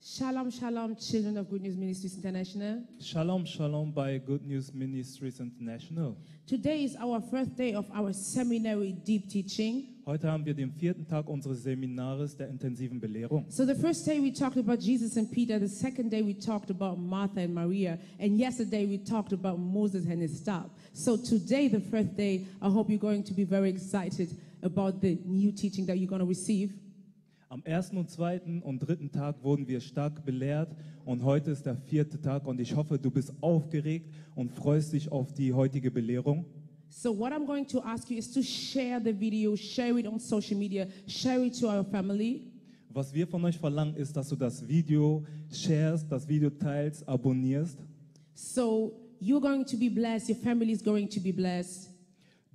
Shalom, shalom, children of Good News Ministries International. Shalom, shalom bei Good News Ministries International. Today is our first day of our seminary deep teaching. Heute haben wir den 4. Tag unseres Seminares der intensiven Belehrung. So the first day we talked about Jesus and Peter, the second day we talked about Martha and Maria, and yesterday we talked about Moses and his staff. So today, the first day, I hope you're going to be very excited about the new teaching that you're going to receive. Am 1. und 2. und 3. Tag wurden wir stark belehrt und heute ist der 4. Tag und ich hoffe, du bist aufgeregt und freust dich auf die heutige Belehrung. So what I'm going to ask you is to share the video, share it on social media, share it to our family. Was wir von euch verlangen, ist, dass du das Video sharest, das Video teilst, abonnierst. So you're going to be blessed, your family is going to be blessed.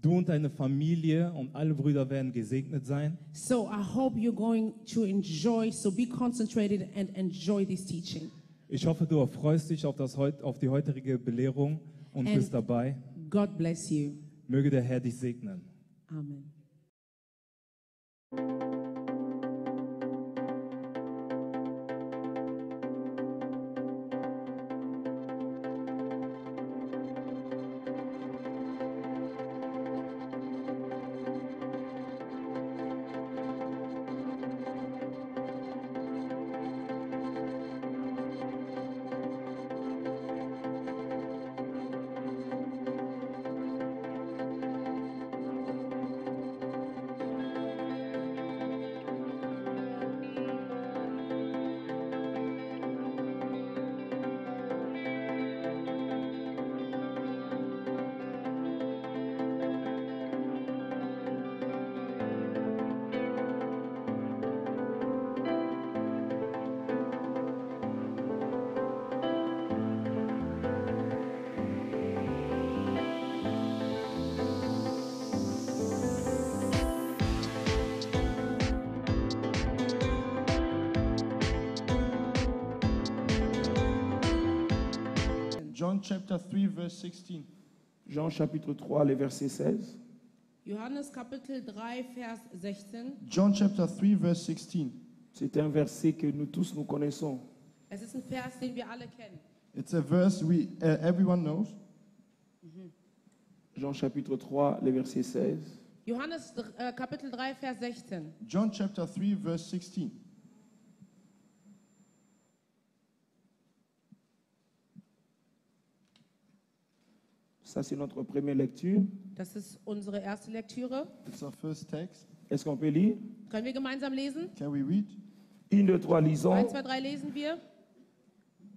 Du und deine Familie und alle Brüder werden gesegnet sein. So I hope you're going to enjoy, so be concentrated and enjoy this teaching. Ich hoffe, du freust dich auf die heutige Belehrung und And bist dabei. God bless you. Möge der Herr dich segnen. Amen. John chapter 3 verse 16. Jean chapitre 3, le verset 16. Johannes Kapitel 3, Vers 16. John chapter 3 verse 16. C'est un verset que nous tous nous connaissons. Es ist ein Vers, den wir alle kennen. It's a verse everyone knows. Jean chapitre 3, le verset 16. Johannes Kapitel 3, Vers 16. John chapter 3 verse 16. Ça, c'est notre première lecture. Das ist unsere erste Lektüre. It's our first text. Est-ce qu'on peut lire? Können wir gemeinsam lesen? Can we read? 1, 2, 3, 1, lisons. 2, 3 lesen wir.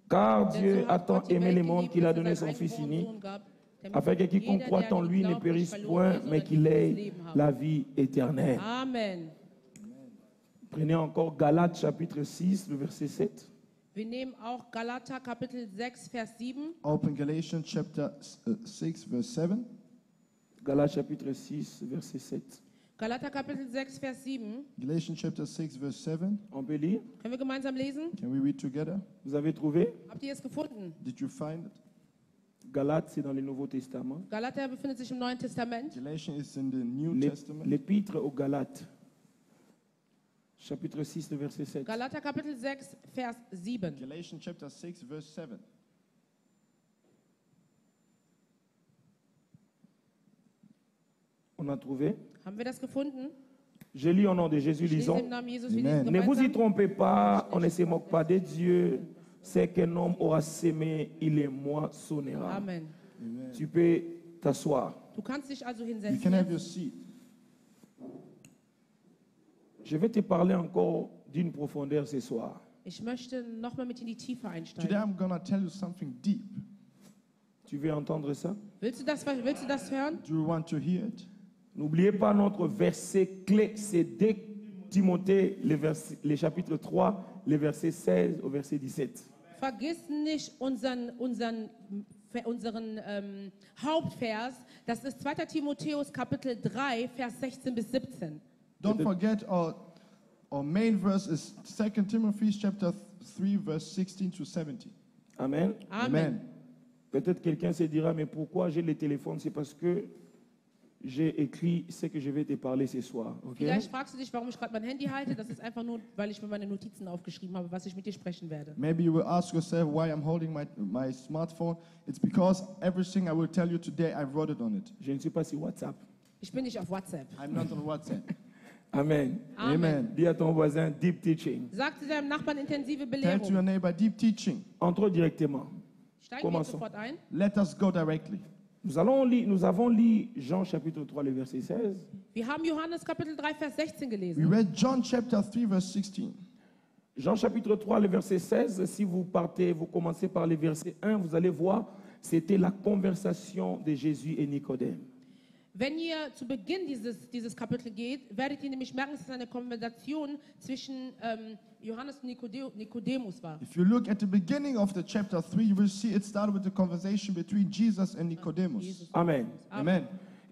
Car Denn Dieu so a hat tant Gott die aimé Welt le monde geliebt, qu'il a dass er donné seinen son Fils eingeborenen unique, Sohn gab, damit afin que quiconque jeder, croit der en an ihn lui ne glaubt, périsse nicht verloren point, wird, mais sondern qu'il ewiges ait Leben haben. la vie éternelle. Amen. Prenez encore Galates chapitre 6, le verset 7. Wir nehmen auch Galater Kapitel 6, Vers 7. Open Galatians chapter 6 verse 7. Galates chapitre 6, verset 7. Galater Kapitel 6, Vers 7. Galatians chapter 6 verse 7. On peut lire? Können wir gemeinsam lesen? Can we read together? Vous avez trouvé? Habt ihr es gefunden? Did you find it? Galates, c'est dans le Nouveau Testament. Galater befindet sich im Neuen Testament. Galatians is in the New L'ép- Testament. L'épître aux Galates, chapitre 6, le verset 7. Galater Kapitel 6, Vers 7. Galatians chapter 6 verse 7. On a trouvé? Haben wir das gefunden? Je lis au nom de Jésus, Ich lese lisons. im Namen Jesus. Wir Amen. lesen Ne vous y gemeinsam. trompez pas, on ne se moque pas de Dieu. C'est qu'un homme aura sémé, il les moissonnera. Amen. Tu peux t'asseoir. Du kannst dich also You hinsetzen. can have your Jetzt. seat. Je vais te parler encore d'une profondeur ce soir. Ich möchte nochmal mit in die Tiefe Today einsteigen. I'm going to tell you something deep. Tu veux entendre ça? Willst du das hören? Do you want to hear it? N'oubliez pas notre verset clé, c'est 2 Timothée, le chapitre 3, le verset 16 au verset 17. Vergiss nicht unseren Hauptvers. Das ist 2. Timotheus Kapitel 3, Vers 16 bis 17. Don't forget our main verse is 2 Timothy chapter 3 verse 16 to 17. Amen. Amen. Peut-être quelqu'un se dira, mais pourquoi j'ai le téléphone? C'est parce que j'ai écrit ce que je vais te parler ce soir. ok? Vielleicht fragst du dich, warum ich gerade mein Handy halte. Das ist einfach nur, weil ich mir meine Notizen aufgeschrieben habe, was ich mit dir sprechen werde. Maybe you will ask yourself why I'm holding my smartphone. It's because everything I will tell you today, I wrote it on it. Je ne suis pas sur WhatsApp. Ich bin nicht auf WhatsApp. I'm not on WhatsApp. Amen. Amen. Dis à ton voisin, deep teaching. Sag zu deinem Nachbarn intensive Tell to your Belehrung. neighbor, deep teaching. Entrons directement. Steigen wir Commençons. sofort ein. Let us go directly. Nous avons lu Jean chapitre 3, le verset 16. Wir haben Johannes Kapitel 3, Vers 16 We gelesen. read John chapter 3, verse 16. Jean chapitre 3, le verset 16, si vous commencez par le verset 1, vous allez voir, c'était la conversation de Jésus et Nicodème. Wenn ihr zu Beginn dieses Kapitel geht, werdet ihr nämlich merken, dass es eine Konversation zwischen Johannes und Nikodemus war. If you look at the beginning of the chapter 3, you will see it started with a conversation between Jesus and Nicodemus. Amen. Amen.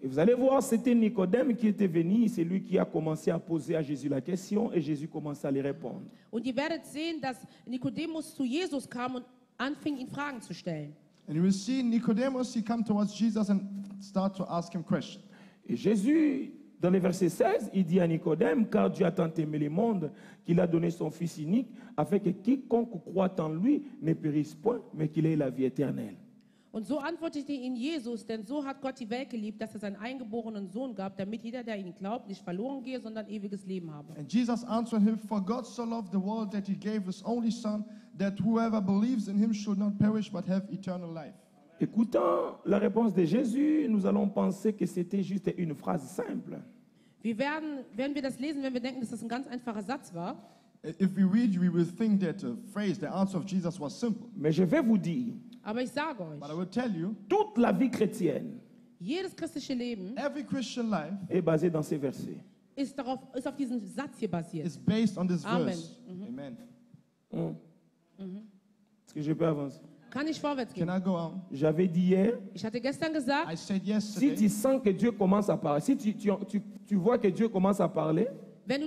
Et vous allez voir, c'était Nicodème qui était venu, c'est lui qui a commencé à poser à Jésus la question et Jésus commençait à lui répondre. Und ihr werdet sehen, dass Nikodemus zu Jesus kam und anfing, ihn Fragen zu stellen. And you will see Nicodemus, he come towards Jesus and start to ask him questions. Et Jésus, dans le verset 16, il dit à Nicodème, car Dieu a tant aimé le monde qu'il a donné son Fils unique, afin que quiconque croit en lui ne périsse point, mais qu'il ait la vie éternelle. Und so antwortete ihn Jesus, denn so hat Gott die Welt geliebt, dass er seinen eingeborenen Sohn gab, damit jeder, der ihn glaubt, nicht verloren gehe, sondern ewiges Leben habe. And Jesus answered him, For God so loved the world that he gave his only Son, that whoever believes in him should not perish but have eternal life. Écoutant la réponse de Jésus, nous allons penser que c'était juste une phrase simple. Werden wir das lesen, wenn wir denken, dass das ein ganz einfacher Satz war. If we read, we will think that the phrase, the answer of Jesus was simple. Mais je vais vous dire, Aber ich sage euch, But I will tell you, toute la vie chrétienne jedes christliche Leben every Christian life est basée dans ces versets. ist auf diesem Satz hier basiert. is based on this Amen. verse. Amen. Est-ce que je peux avancer? Kann ich vorwärts Can gehen? I go on? J'avais dit hier, Ich hatte gestern gesagt, I said si yesterday, tu sens que Dieu commence à parler, si tu vois que Dieu commence à parler, wenn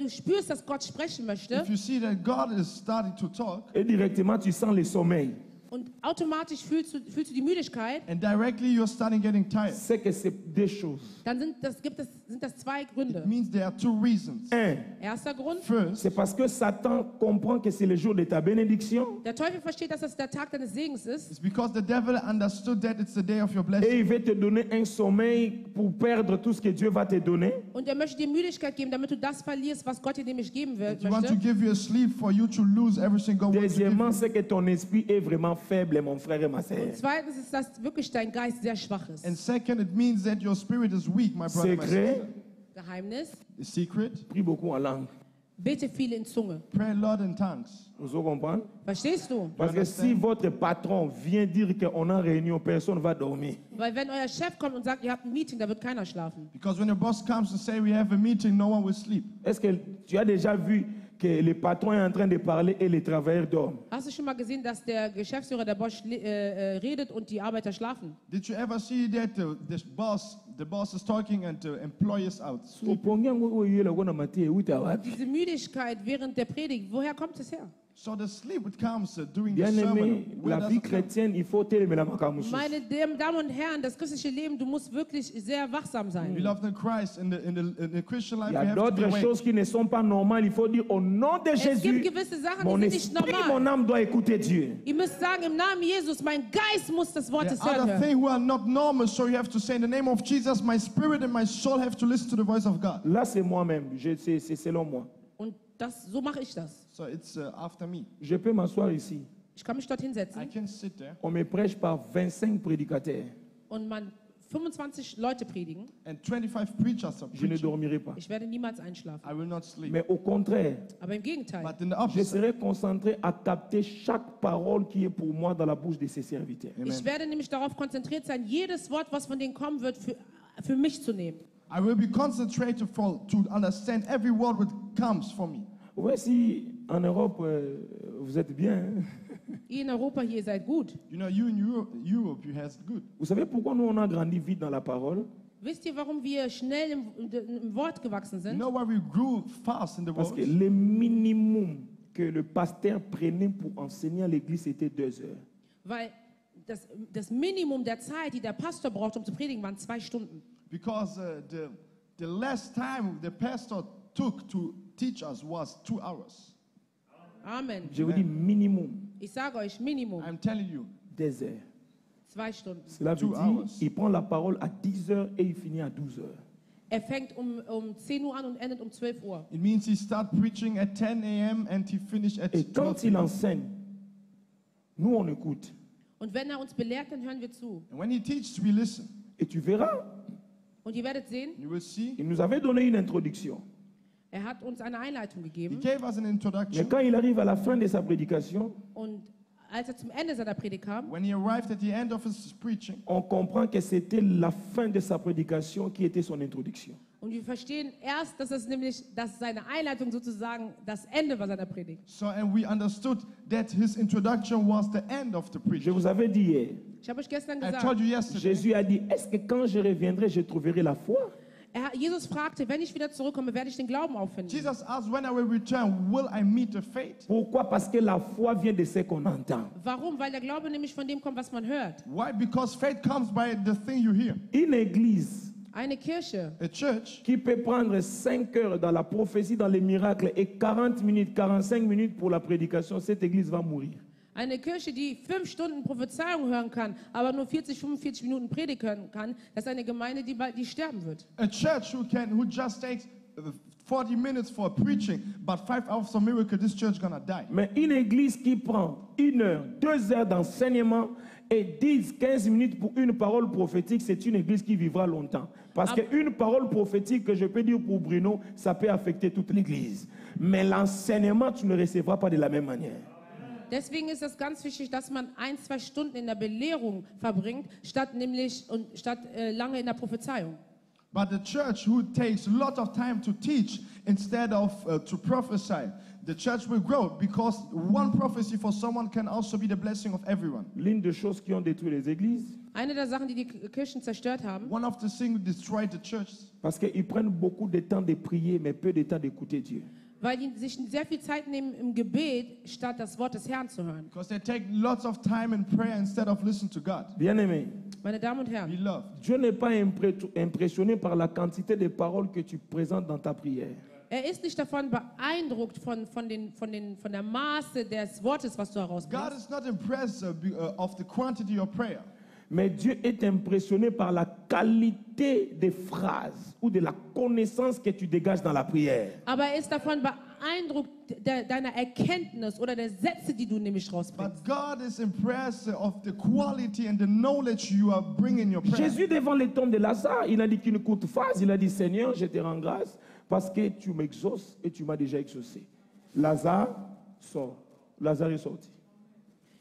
du spürst, dass Gott sprechen möchte if you see that God is starting to talk, et directement tu sens le sommeil, und automatisch fühlst du die Müdigkeit, and directly you're starting getting tired, c'est que c'est deux choses. dann sind das zwei Gründe. it means there are two reasons. Un, Erster Grund, First, c'est parce que Satan comprend que c'est le jour de ta bénédiction der Teufel versteht, dass das der Tag deines Segens ist it's because the devil understood that it's the day of your et blessing. il veut te donner un sommeil pour perdre tout ce que Dieu va te donner. und er möchte dir Müdigkeit geben, damit du das verlierst, was Gott dir nämlich geben You want to möchte. give you a sleep for you to lose everything God wants to give Deuxièmement, you. c'est que ton esprit est vraiment faible, mon frère et ma sœur. Und zweitens ist, dass wirklich dein Geist sehr schwach ist. And second, it means that your spirit is weak, my brother, my Secret, sister. Geheimnis, The secret, prie beaucoup en langue. bete viel in Zunge. pray a lot in tongues. Vous comprenez? Verstehst du? Parce que si votre patron vient dire qu'on est en réunion, personne ne va dormir. Weil wenn euer Chef kommt und sagt, ihr habt ein Meeting, da wird keiner schlafen. Because when your boss comes and say we have a meeting, no one will sleep. Est-ce que tu as déjà vu que le patron est en train de parler et les travailleurs dorment? Hast du schon mal gesehen, dass der Geschäftsführer, der Boss, redet und die Arbeiter schlafen? Did you ever see that the boss is talking and the employee is out? Diese Müdigkeit während der Predigt, woher kommt es her? So the sleep it comes during the Bien sermon. aimé, Where la does vie it come? chrétienne, il faut télémer la makamusu. Meine Damen und Herren, das christliche Leben, du musst wirklich sehr wachsam sein. Beloved in Christ, in the Christian life, Il y we a have to be d'autres awake. choses qui ne sont pas normales. Il faut dire au nom de Es gibt Jésus, gewisse Sachen, mon die sind nicht esprit, normal. mon âme doit écouter Dieu. Ihr müsst sagen, im Namen Jesus, mein Geist muss das Wort There des are Herrn other hören. things who are not normal, so you have to say in the name of Jesus, my spirit and my soul have to listen to the voice of God. Là, c'est moi-même. C'est selon moi. Und so mache ich das. So it's after me. Je peux m'asseoir ici. Ich kann mich dort I hinsetzen can sit there On me prêche par 25 prédicateurs. und 25 Leute predigen. and 25 preachers are Je ne preaching. dormirai pas. Ich werde niemals einschlafen. I will not sleep. Mais au contraire, Aber im Gegenteil, But in the je opposite, serai concentré à capter chaque parole qui est pour moi dans la bouche de ses serviteurs. ich werde nämlich darauf konzentriert sein, jedes Wort, was von denen kommen wird, für mich zu nehmen. I will be concentrated to understand every word that comes from me. Voici, en Europe, vous êtes bien. Hein? Ihr in Europa hier seid gut. You know, you in Europe, you has good. Vous savez pourquoi nous, on a grandi vite dans la parole? Wisst ihr, warum wir schnell im Wort gewachsen You sind? know why we grew fast in the Parce world? que le minimum que le pasteur prenait pour enseigner à l'église, c'était 2 heures. Weil das Minimum der Zeit, die der Pastor braucht, um zu predigen, waren 2 Stunden. Because the last time the pastor took to teach us was 2 hours. Amen. Je vous dis minimum Ich sage euch, Minimum I'm telling you, des heures. 2 Stunden. Cela veut 2 dire hours. il prend la parole à 10 heures et il finit à 12 heures. Fängt um 10 Uhr an und endet um 12 Uhr. it means he start preaching at 10 a.m. and he finish at Et 12 quand il a.m. enseigne, nous on écoute. Und wenn uns belehrt, dann hören wir zu. And when he teaches, we listen. Et tu verras, Und ihr werdet sehen, You will see. il nous avait donné une introduction. er hat uns eine Einleitung He gegeben. gave us an Mais introduction. quand il arrive à la fin de sa prédication, Und als er zum Ende seiner Predigt kam, When he arrived at the end of his preaching, on comprend que c'était la fin de sa prédication qui était son introduction. und wir verstehen erst, dass seine Einleitung sozusagen das Ende war seiner Predigt. and we understood that his introduction was the end of the Je preaching. vous avais dit hier, Ich habe euch gestern I gesagt, told you yesterday. Jésus a dit, est-ce que quand je reviendrai, je trouverai la foi? Jesus fragte, wenn ich wieder zurückkomme, werde ich den Glauben auffinden. Jesus asked, when I will return, will I meet the faith? Pourquoi? Parce que la foi vient de ce qu'on entend. Warum? Weil der Glaube nämlich von dem kommt, was man hört. Why? Because faith comes by the thing you hear. Une église Eine Kirche, A church qui peut prendre 5 heures dans la prophétie, dans les miracles, et 40 minutes, 45 minutes pour la prédication, cette église va mourir. eine Kirche, die 5 Stunden Prophezeiung hören kann, aber nur 45 Minuten Predigt hören kann, das ist eine Gemeinde, die sterben wird. a church who just takes 40 minutes for preaching, but 5 hours of miracle, this church gonna die. Mais une église qui prend 1 heure, 2 heures d'enseignement et 10, 15 minutes pour une parole prophétique, c'est une église qui vivra longtemps. Parce qu'une parole prophétique que je peux dire pour Bruno, ça peut affecter toute l'église. Mais l'enseignement, tu ne le recevras pas de la même manière. Deswegen ist es ganz wichtig, dass man 1-2 Stunden in der Belehrung verbringt, statt lange in der Prophezeiung. But the church who takes a lot of time to teach instead of to prophesy, the church will grow because one prophecy for someone can also be the blessing of everyone. L'une des choses qui ont détruit les églises, Eine der Sachen, die die Kirchen zerstört haben, One of the things that destroyed the church, parce qu'ils prennent beaucoup de temps de prier, mais peu de temps d'écouter Dieu. weil die sich sehr viel Zeit nehmen im Gebet, statt das Wort des Herrn zu hören. because they take lots of time in prayer instead of listening to God. Bien-aimé, Meine Damen und Herren, Beloved, Dieu n'est pas impressionné par la quantité de paroles que tu présentes dans ta prière. er ist nicht davon beeindruckt von der Maße des Wortes, was du God herausbringst. is not impressed of the quantity of prayer. Mais Dieu est impressionné par la qualité des phrases ou de la connaissance que tu dégages dans la prière. Aber er ist davon beeindruckt deiner Erkenntnis oder der Sätze, die du nämlich rausbringst. But God is impressed of the quality and the knowledge you are bringing in your prayer. Jésus, devant les tombes de Lazare, il a dit qu'une courte phrase, il a dit, Seigneur, je te rends grâce parce que tu m'exauces et tu m'as déjà exaucé. Lazare sort. Lazare est sorti.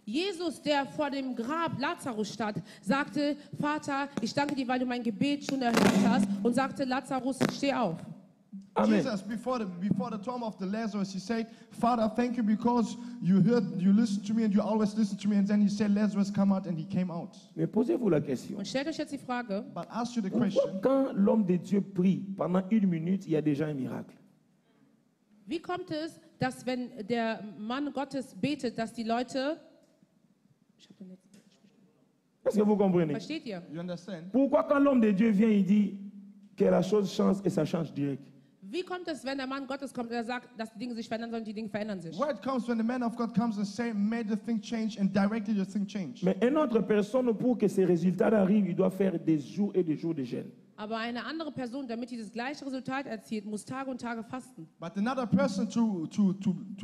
Jesus, der vor dem Grab Lazarus stand, sagte, Vater, ich danke dir, weil du mein Gebet schon erhört hast, und sagte, Lazarus, steh auf. Amen. Jesus, before the tomb of the Lazarus, he said, Father, thank you because you listened to me and you always listen to me. And then he said, Lazarus, come out, and he came out. Mais posez-vous la question. Und stellt euch jetzt die Frage, But ask you the Pourquoi question, quand l'homme de Dieu prie pendant 1 minute, il y a déjà un miracle? wie kommt es, dass wenn der Mann Gottes betet, dass die Leute... Ich hab den letzten- Est-ce que vous comprenez? Versteht ihr? you understand? Pourquoi quand l'homme de Dieu vient, il dit que la chose change et ça change direct? Wie kommt es, wenn der Mann Gottes kommt und er sagt, dass die Dinge sich verändern sollen, die Dinge verändern sich? Where it comes when the man of God comes and say, made the thing change, and directly the thing changed. Mais une autre personne, pour que ces résultats arrivent, il doit faire des jours et des jours de jeûne. Aber eine andere Person, damit dieses gleiche Resultat erzielt, muss Tage und Tage fasten. But another person to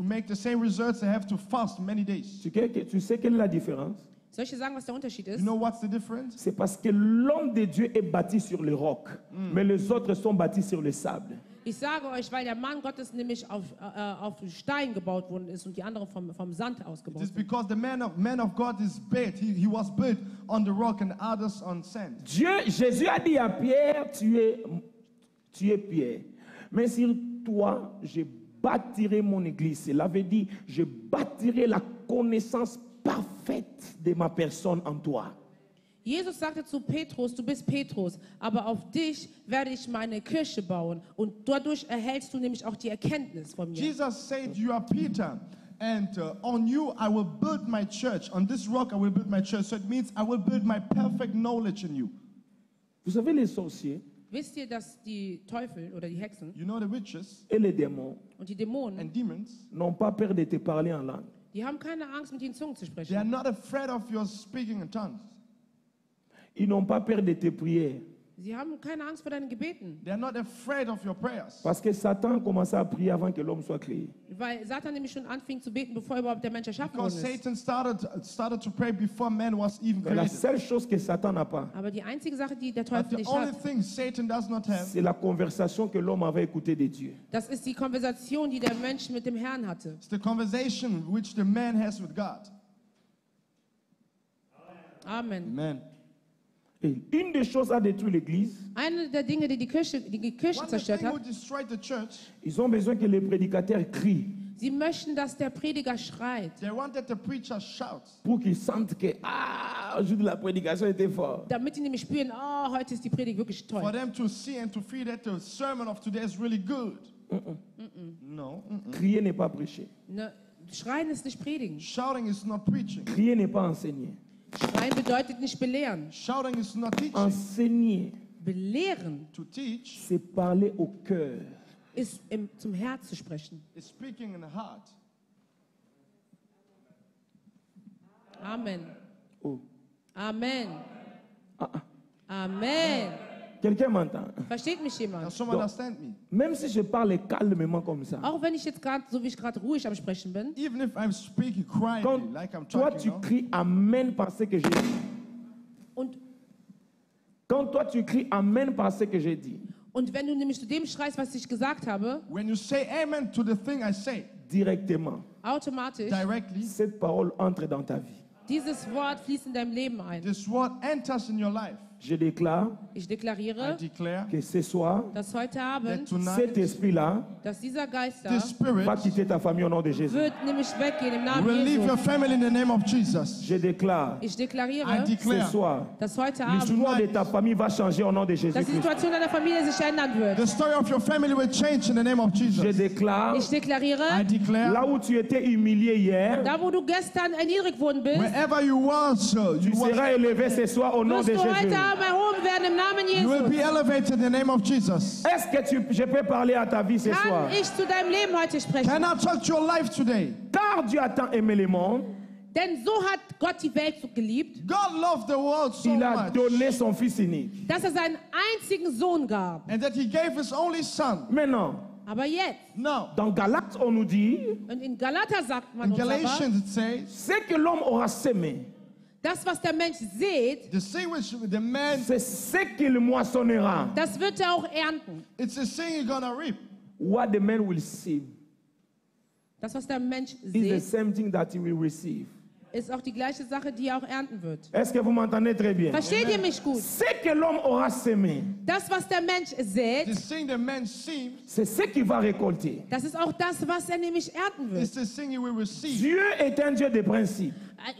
make the same results, they have to fast many days. Tu sais quelle est la différence? Soll ich dir sagen, was der Unterschied You ist? know what's the difference? C'est parce que l'homme de Dieu est bâti sur le roc, mais les autres sont bâtis sur le sable. Ich sage euch, weil der Mann Gottes nämlich auf Stein gebaut worden ist und die anderen vom Sand It ausgebaut is sind. because the man of God is built. He was built on the rock and others on sand. Jésus a dit à Pierre, tu es Pierre, mais sur toi, je bâtirai mon église. Cela veut dire, je bâtirai la connaissance parfaite de ma personne en toi. Jesus sagte zu Petrus, du bist Petrus, aber auf dich werde ich meine Kirche bauen und dadurch erhältst du nämlich auch die Erkenntnis von mir. Jesus said, you are Peter, and on you I will build my church. On this rock I will build my church. So it means I will build my perfect knowledge in you. Vous savez, les sorciers, Wisst ihr, dass die Teufel oder die Hexen You know the witches et les démons und die Dämonen, and demons, n'ont pas peur de te parler en langue. die haben keine Angst, mit ihnen Zungen zu they are sprechen. not afraid of your speaking in tongues. Ils n'ont pas peur de tes prières. Sie haben keine Angst vor deinen Gebeten, They are not afraid of your prayers. Parce que Satan commençait à prier avant que l'homme soit créé. weil Satan nämlich schon anfing zu beten, bevor überhaupt der Mensch erschaffen worden Because ist. Satan started to pray before man was even Mais la created. seule chose que Satan n'a pas, Aber die einzige Sache, die der But Teufel the nicht only hat, thing Satan does not have c'est la conversation que l'homme avait écoutée de Dieu. das ist die Konversation, die der Mensch mit dem Herrn hatte. is the conversation which the man has with God. Amen. Amen. Et une des choses a détruit l'Église. Eine der Dinge, die die Kirche One zerstört thing who hat, destroyed the church, Ils ont besoin que les prédicateurs crient sie möchten, dass der Prediger schreit, they wanted the preacher shout. pour qu'ils sentent que aujourd'hui la prédication était forte. damit die nämlich spüren, oh, heute ist die Predigt wirklich For toll. them to see and to feel that the sermon of today is really good. No. Crier n'est pas prêcher. Ne, schreien ist nicht predigen. Shouting is not preaching. Crier n'est pas enseigner. Schreien bedeutet nicht belehren. Shouting is not teaching. Enseigner, Belehren To teach c'est parler au cœur. ist zum Herz zu sprechen. is speaking in the heart. Amen. Oh. Amen. Amen. Quelqu'un m'entend? Versteht mich Does jemand? someone understand me? Même si je parle calmement comme ça, Auch wenn ich jetzt gerade, so wie ich gerade ruhig am Sprechen bin, Even if I'm speaking quietly, quand like I'm toi talking tu now, cries Amen par ce que j'ai dit, und quand toi tu cries Amen par ce que j'ai dit, wenn du nämlich zu dem schreist, was ich gesagt habe, when you say amen to the thing I say, directement, automatisch, directly, cette parole entre dans ta vie. dieses Wort fließt in deinem Leben ein. this word enters in your life. Je déclare Ich I deklariere, declare que ce soir, dass heute that Abend, tonight, cet esprit-là dass dieser Geist da this spirit va quitter ta famille au nom de Jésus. wird nämlich weggehen im Namen will leave your Jesu. family in the name of Jesus. Je déclare Ich I deklariere, ce declare soir, dass heute Abend, l'histoire de ta famille va changer au nom de dass die Jésus-Christ. Situation deiner Familie sich ändern wird. the story of your family will change in the name of Je Jesus. déclare, Ich deklariere, I declare là où tu étais humilié hier, da wo du gestern erniedrigt worden bist, wherever you was, tu you seras élevé ce soir au nom wirst de du heute Jésus. Abend erhoben werden im Namen will be Jesus. elevated in the name of Jesus. Est-ce que je peux parler à ta vie ce soir? Kann ich zu deinem Leben heute sprechen? Can I talk to your life today? Car Dieu a tant aimé le monde, Denn so hat Gott die Welt so geliebt, God loved the world so il a much, donné son Fils unique. dass er seinen einzigen Sohn gab. and that He gave His only Son. Maintenant, Aber jetzt, Now, dans Galates, on nous dit, und in Galater sagt man in uns aber, Galatians it says, ce que l'homme aura sémé, das, was der Mensch sät, the thing which the man, c'est ce qu'il moissonnera. das wird er auch ernten. it's the thing you're gonna reap. What the man will see Das, was der Mensch is the sät, same thing that he will receive. ist auch die gleiche Sache, die er auch ernten wird. Est-ce que vous m'entendez très bien? Versteht ihr mich gut? Ce que l'homme aura sémé, Das, was der Mensch The sät, thing the man sees c'est ce qu'il va récolter. das ist auch das, was er nämlich ernten is wird. the thing he will receive. Dieu est un Dieu de principe.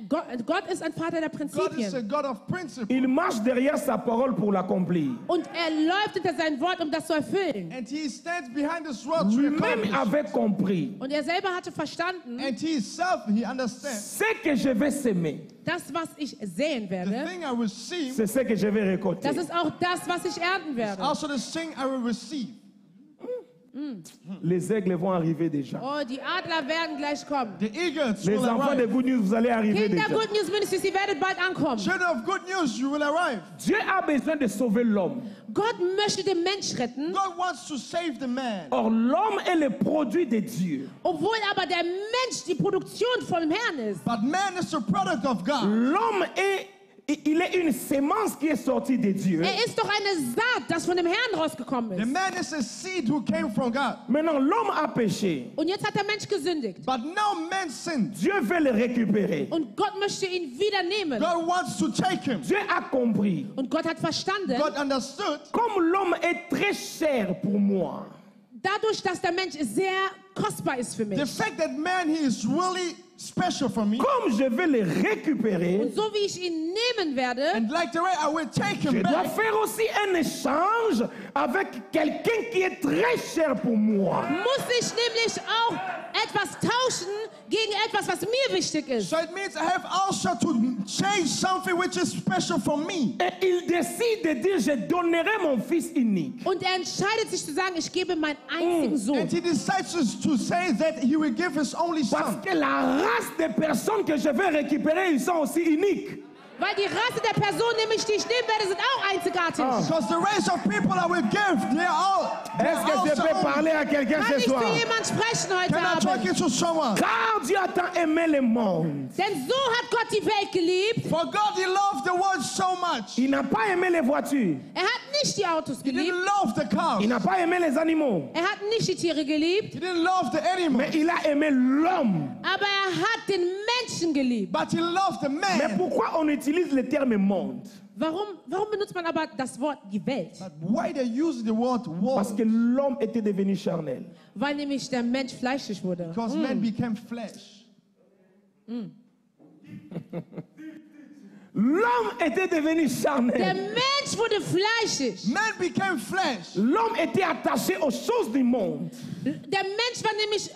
Gott ist ein Vater der God is a Prinzipien. God of principle, Il marche derrière sa parole pour l'accomplir. Und er läuft hinter sein Wort, um das zu erfüllen. and He stands behind His word to Lui-même accomplish. avait compris. Und er selber hatte verstanden, And He Himself, He understands. Ce que je vais s'aimer, das, was ich säen The werde, thing I receive c'est ce que je vais récolter. das ist auch das, was ich ernten werde. also the thing I will receive. Les aigles vont arriver déjà. Oh, die Adler werden gleich kommen. The eagles Les will enfants de arrive. Good News, vous allez arriver Kinder déjà. Good News Ministries, ihr werdet bald ankommen. Children of good news, you will arrive. Dieu a besoin de sauver l'homme. Gott möchte den Mensch retten, God wants to save the man. Or, l'homme est le produit de Dieu. obwohl aber der Mensch die Produktion vom Herrn ist. But man is a product of God. L'homme il est une sémence qui est sortie de Dieu. Er ist doch eine Saat, das von dem Herrn rausgekommen The ist. man is a seed who came from God. Maintenant, l'homme a péché. Und jetzt hat der Mensch gesündigt. But now man sinned. Dieu veut le récupérer. Und Gott möchte ihn wieder nehmen. God wants to take him. Dieu a compris. Und Gott hat verstanden, God understood. Comme l'homme est très cher pour moi, dadurch, dass der Mensch sehr kostbar ist für The mich. fact that man, he is really special for me. comme je vais le récupérer, Und so wie ich ihn nehmen werde, And like the way I will take je him dois back, faire aussi un échange avec quelqu'un qui est très cher pour moi. muss ich nämlich auch etwas tauschen tauschen gegen etwas, was mir wichtig ist. So it means I have also to change something which is special for me. Et il décide de dire, je donnerai mon fils unique. Und er entscheidet sich zu sagen, ich gebe meinen einzigen Sohn. And he decides to say that he will give his only Parce son. que la race des personnes que je vais récupérer, ils sont aussi uniques. Weil die Rasse der Person, nämlich die ich nehmen werde, sind auch einzigartig. Because the race of people I will give, they're Est-ce que je also peux only. parler à quelqu'un Kann ce ich zu soir? jemand sprechen heute Can I talk Abend? it to someone? Car Dieu a tant aimé le monde. Denn so hat Gott die Welt geliebt. For God, he loved the world so much. Il n'a pas aimé les voitures. Er hat nicht die Autos He geliebt. didn't love the cars. Il n'a pas aimé les animaux. Er hat nicht die Tiere geliebt. He didn't love the Mais animals. il a aimé l'homme. Aber er hat den Menschen geliebt. But he loved the Mais man. pourquoi on utilise le terme monde? Warum benutzt man aber das Wort die Welt? But why they use the word Parce world? que l'homme était devenu charnel. Weil nämlich der Mensch fleischlich wurde. Because man became flesh. L'homme était devenu Der charnel. Mensch wurde fleischig. Man became flesh. L'homme était attaché aux choses du monde. Der Mensch war nämlich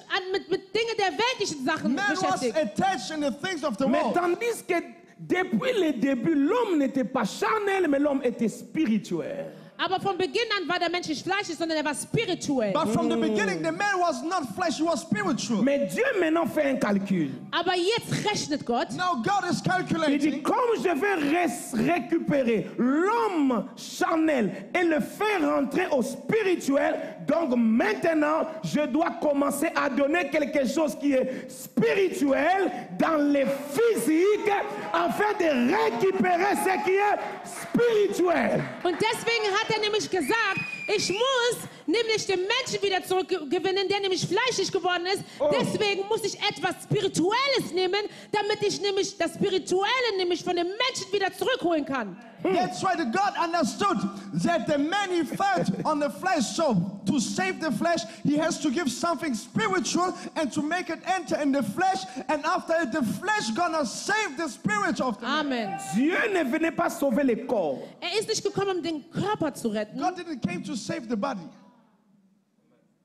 mit Dingen der weltlichen Sachen Man was beschäftigt. attached in the things of the Mais world. tandis que depuis le début, l'homme n'était pas charnel, mais l'homme était spirituel. Aber von Beginn an war der Mensch nicht fleischlich, sondern er war spirituell. But from the beginning, the man was not flesh, he was spiritual. Mais Dieu maintenant fait un calcul. Aber jetzt rechnet Gott. Now God is Il dit, calculating. comme je vais récupérer l'homme charnel et le faire rentrer au spirituel, donc maintenant, je dois commencer à donner quelque chose qui est spirituel dans le physique afin de récupérer ce qui est spirituel. Und deswegen hat er nämlich gesagt, ich muss nämlich den Menschen wieder zurückgewinnen, der nämlich fleischlich geworden ist. Deswegen muss ich etwas Spirituelles nehmen, damit ich nämlich das Spirituelle nämlich von den Menschen wieder zurückholen kann. That's why the God understood that the man he fed on the flesh. So to save the flesh, he has to give something spiritual and to make it enter in the flesh. And after it, the flesh gonna save the spirit of the man. Amen. Dieu ne venait pas sauver le corps. Er ist nicht gekommen, um den Körper zu retten, God didn't came to save the body.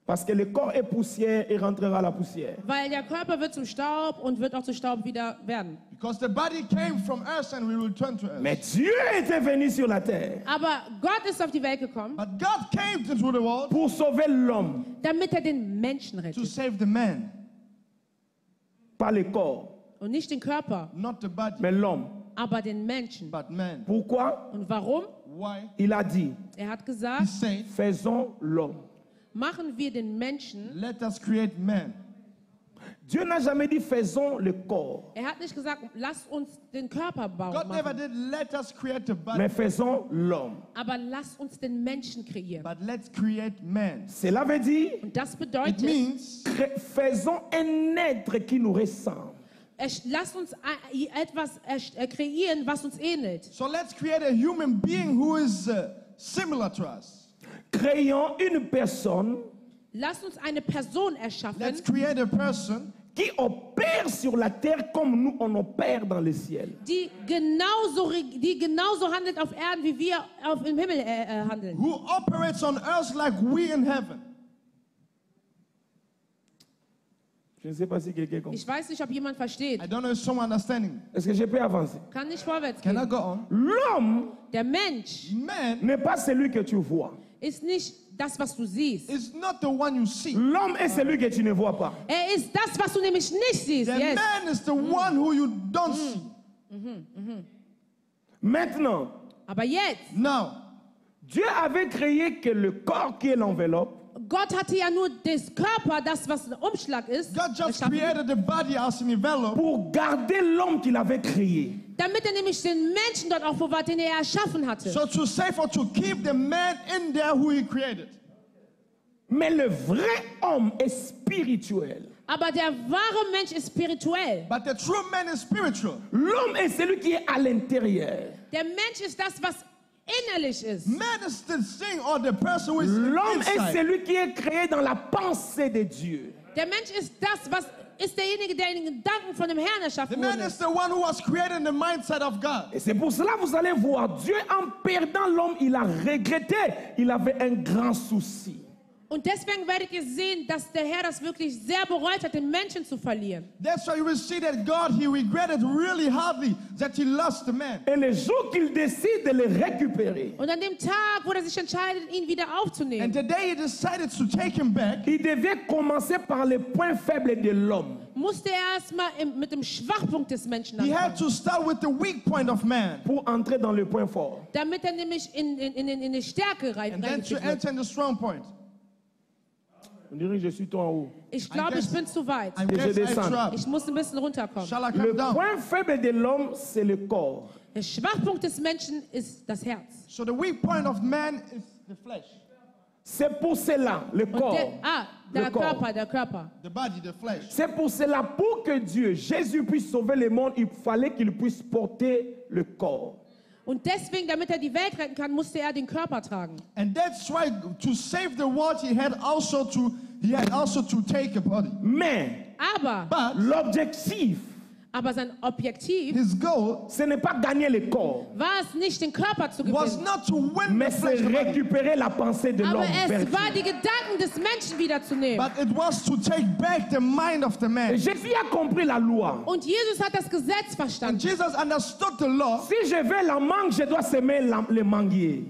Parce que le corps est poussière et rentrera à la poussière. weil der Körper wird zum Staub und wird auch zu Staub wieder werden. Because the body came from earth and will return to earth. Mais Dieu était venu sur la terre Aber Gott ist auf die Welt gekommen, But God came into the world pour sauver l'homme, damit er den Menschen to rettet save the man, pas le corps, und nicht den Körper, not the body, mais l'homme. aber den Menschen. but man. Pourquoi? Und warum? Why? Il a dit, Er hat He gesagt, said, faisons l'homme. machen wir den Menschen. let us create man. Dieu n'a jamais dit faisons le corps, Er hat nicht gesagt, lass uns den Körper God bauen, never machen, did let us create the body, mais faisons l'homme. aber lass uns den Menschen kreieren. but let's create man. Cela veut dire, Und das It bedeutet, means faisons un être qui nous ressemble. lass uns etwas kreieren, was uns ähnelt. so let's create a human being who is similar to us. Créons une personne Lass uns eine Person erschaffen, Let's create a person qui opère sur la terre comme nous on opère dans le ciel. die genauso handelt auf Erden, wie wir im Himmel handeln. who operates on earth like we in heaven. Je ne sais pas si quelqu'un comprend. Ich weiß nicht, ob jemand versteht. I don't know if someone understanding. Est-ce que je peux avancer? Kann nicht vorwärts Can I gehen. go on? L'homme Der Mensch Man n'est pas celui que tu vois. ist nicht das, was du siehst. is not the one you see. L'homme est celui que tu ne vois pas. Er ist das, was du nämlich nicht siehst. The Yes. man is the one who you don't see. Maintenant, Aber jetzt, Now, Dieu avait créé que le corps qui est l'enveloppe Gott hatte ja nur das Körper, das, was ein Umschlag ist, God just erschaffen, created the body as an envelope pour garder l'homme qu'il avait créé. damit er nämlich den Menschen dort aufbewahrt, den er erschaffen hatte. so to save or to keep the man in there who he created. Mais le vrai homme est spirituel. Aber der wahre Mensch ist spirituell. But the true man is spiritual. L'homme est celui qui est à l'intérieur. Der Mensch ist das, was innerlich ist. Man is the thing or the person who is L'homme est inside. celui qui est créé dans la pensée de Dieu. Der Mensch ist das, was ist derjenige, der in den Gedanken von dem Herrn The erschaffen man wurde. is the one who was created in the mindset of God. Et c'est pour cela que vous allez voir, Dieu en perdant l'homme, il a regretté, il avait un grand souci. Und deswegen werdet ihr sehen, dass der Herr das wirklich sehr bereut hat, den Menschen zu verlieren. That's why you will see that God, he regretted really hardly that he lost the man. Et le jour qu'il décide de le récupérer, Und an dem Tag, wo er sich entscheidet, ihn wieder And aufzunehmen, the day he decided to take him back, il devait commencer par les points faibles de l'homme. musste er erstmal mit dem Schwachpunkt des Menschen he had anfangen, to start with the weak point of man. Pour entrer dans le point fort. damit er nämlich in die Stärke And then to reingeführt wird. enter in the strong point. On dirait que je suis trop en haut. Ich glaube, ich bin zu weit. I je guess I descends. dropped. Ich muss ein bisschen runterkommen. Shall I Le come down? point faible de l'homme, c'est le corps. Der Schwachpunkt des Menschen ist das Herz. So the weak point of man is the flesh, C'est pour cela, le Und corps. der Le corps. Körper, der Körper. the body, the flesh. C'est pour cela, pour que Dieu, Jésus puisse sauver le monde, il fallait qu'il puisse porter le corps. Und deswegen, damit er die Welt retten kann, musste er den Körper tragen. And that's why to save the world, he had also to take a body. Mais Aber But l'objectif, sein Objektiv his goal ce n'est pas gagner le corps, war es nicht, den Körper zu was gewinnen. not to win mais the c'est flesh, the body, récupérer la pensée de Aber l'homme. vers es war Dieu. die Gedanken des Menschen wiederzunehmen. but it was to take back the mind of the Et man. Jésus a compris la loi. Und Jesus hat das Gesetz And verstanden. Jesus understood the law. Si je veux la mangue, je dois semer le manguier.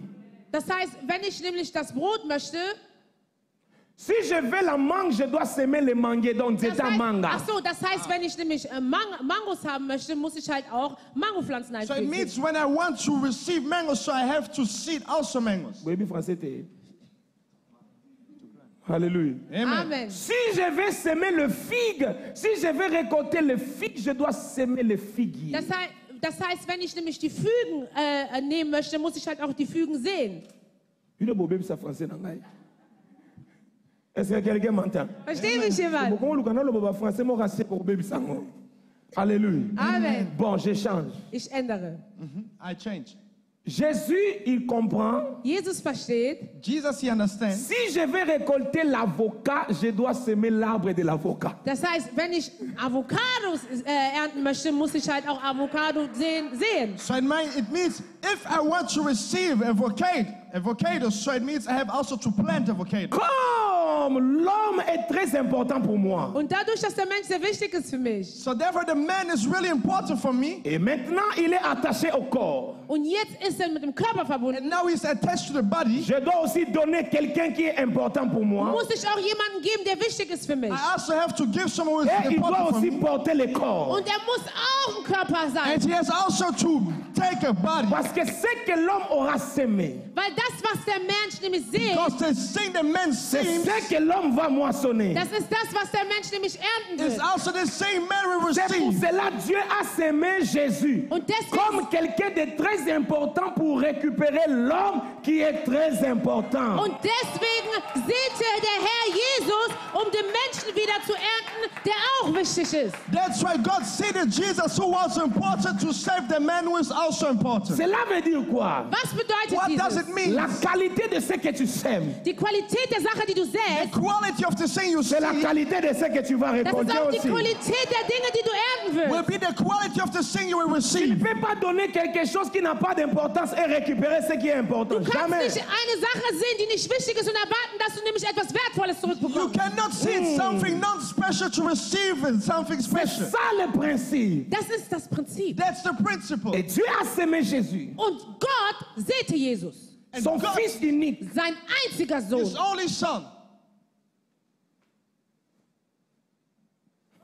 Das heißt, wenn ich nämlich das Brot möchte, Si je veux la mangue, je dois semer le manguier. Donc c'est un manga. ach so, das heißt, wenn ich nämlich Mangos haben möchte, muss ich halt auch Mangopflanzen So it einpflanzen. means when I want to receive mangoes, so I have to seed also mangoes. Oui, français, t'es. Alléluia. Amen. Si je veux semer le figue, si je veux récolter le figue, je dois semer le figuier. Das heißt, wenn ich nämlich die Fügen nehmen möchte, muss ich halt auch die Fügen sehen. Il est beau, bébé, ça français, non? Est-ce que quelqu'un m'entend? Verstehen mich jemand? Comment le canal le français, moi, c'est pour bébé, ça. Alléluia. Amen. Bon, j'échange. Ich ändere. I change. Jésus, il comprend. Jesus versteht, Jesus, he understands. Si je veux récolter l'avocat, je dois semer l'arbre de l'avocat. das heißt, wenn ich Avocados ernten möchte, muss ich halt auch Avocado sehen. So it means if I want to receive avocado, so it means I have also to plant avocado. Comme l'homme est très important pour moi. Und dadurch, dass der Mensch sehr wichtig ist für mich. So therefore the man is really important for me. Et maintenant, il est attaché au corps. Und jetzt ist er mit dem Körper verbunden. And now he's attached to the body. Je dois aussi donner quelqu'un qui est important pour moi. Muss ich auch jemanden geben, der wichtig ist für mich. I also have to give someone who Et is il doit important for aussi me. porter le corps. Und er muss auch ein Körper sein. And he has also to take a body. Parce que ce que l'homme aura semé, Weil das, was der Mensch nämlich sieht, Because the thing the man c'est sees ce que l'homme va moissonner. das ist das, was der Mensch nämlich ernten is will. also the same man will C'est pour receive. cela Dieu a semé Jésus Und deswegen, comme quelqu'un de très important pour récupérer l'homme qui est très important. und deswegen sehte der Herr Jesus, um den Menschen wieder zu ernten, der auch wichtig ist. That's why God seated Jesus, who was important, to save the man who is also important. Cela veut dire quoi? Was bedeutet What does dieses? it mean? La qualité de ce que tu sèmes, Die Qualität der Sache, die du The säst, quality of the thing you c'est la see qualité de ce que tu vas das ist récolter auch die aussi. Qualität der Dinge, die du ernten will willst. be the quality of the thing you will Tu ne receive. peux pas donner quelque chose qui n'a pas d'importance et récupérer ce qui est important. Du kannst Jamais. nicht eine Sache sehen, die nicht wichtig ist und erwarten, dass du nämlich etwas Wertvolles You zurückbekommst. cannot see something not special to receive something C'est special. ça le principe. Das ist das Prinzip. That's the principle. Et Dieu a semé Jésus, Und Gott sehte Jesus, And son God, fils unique. sein einziger his Sohn. only son.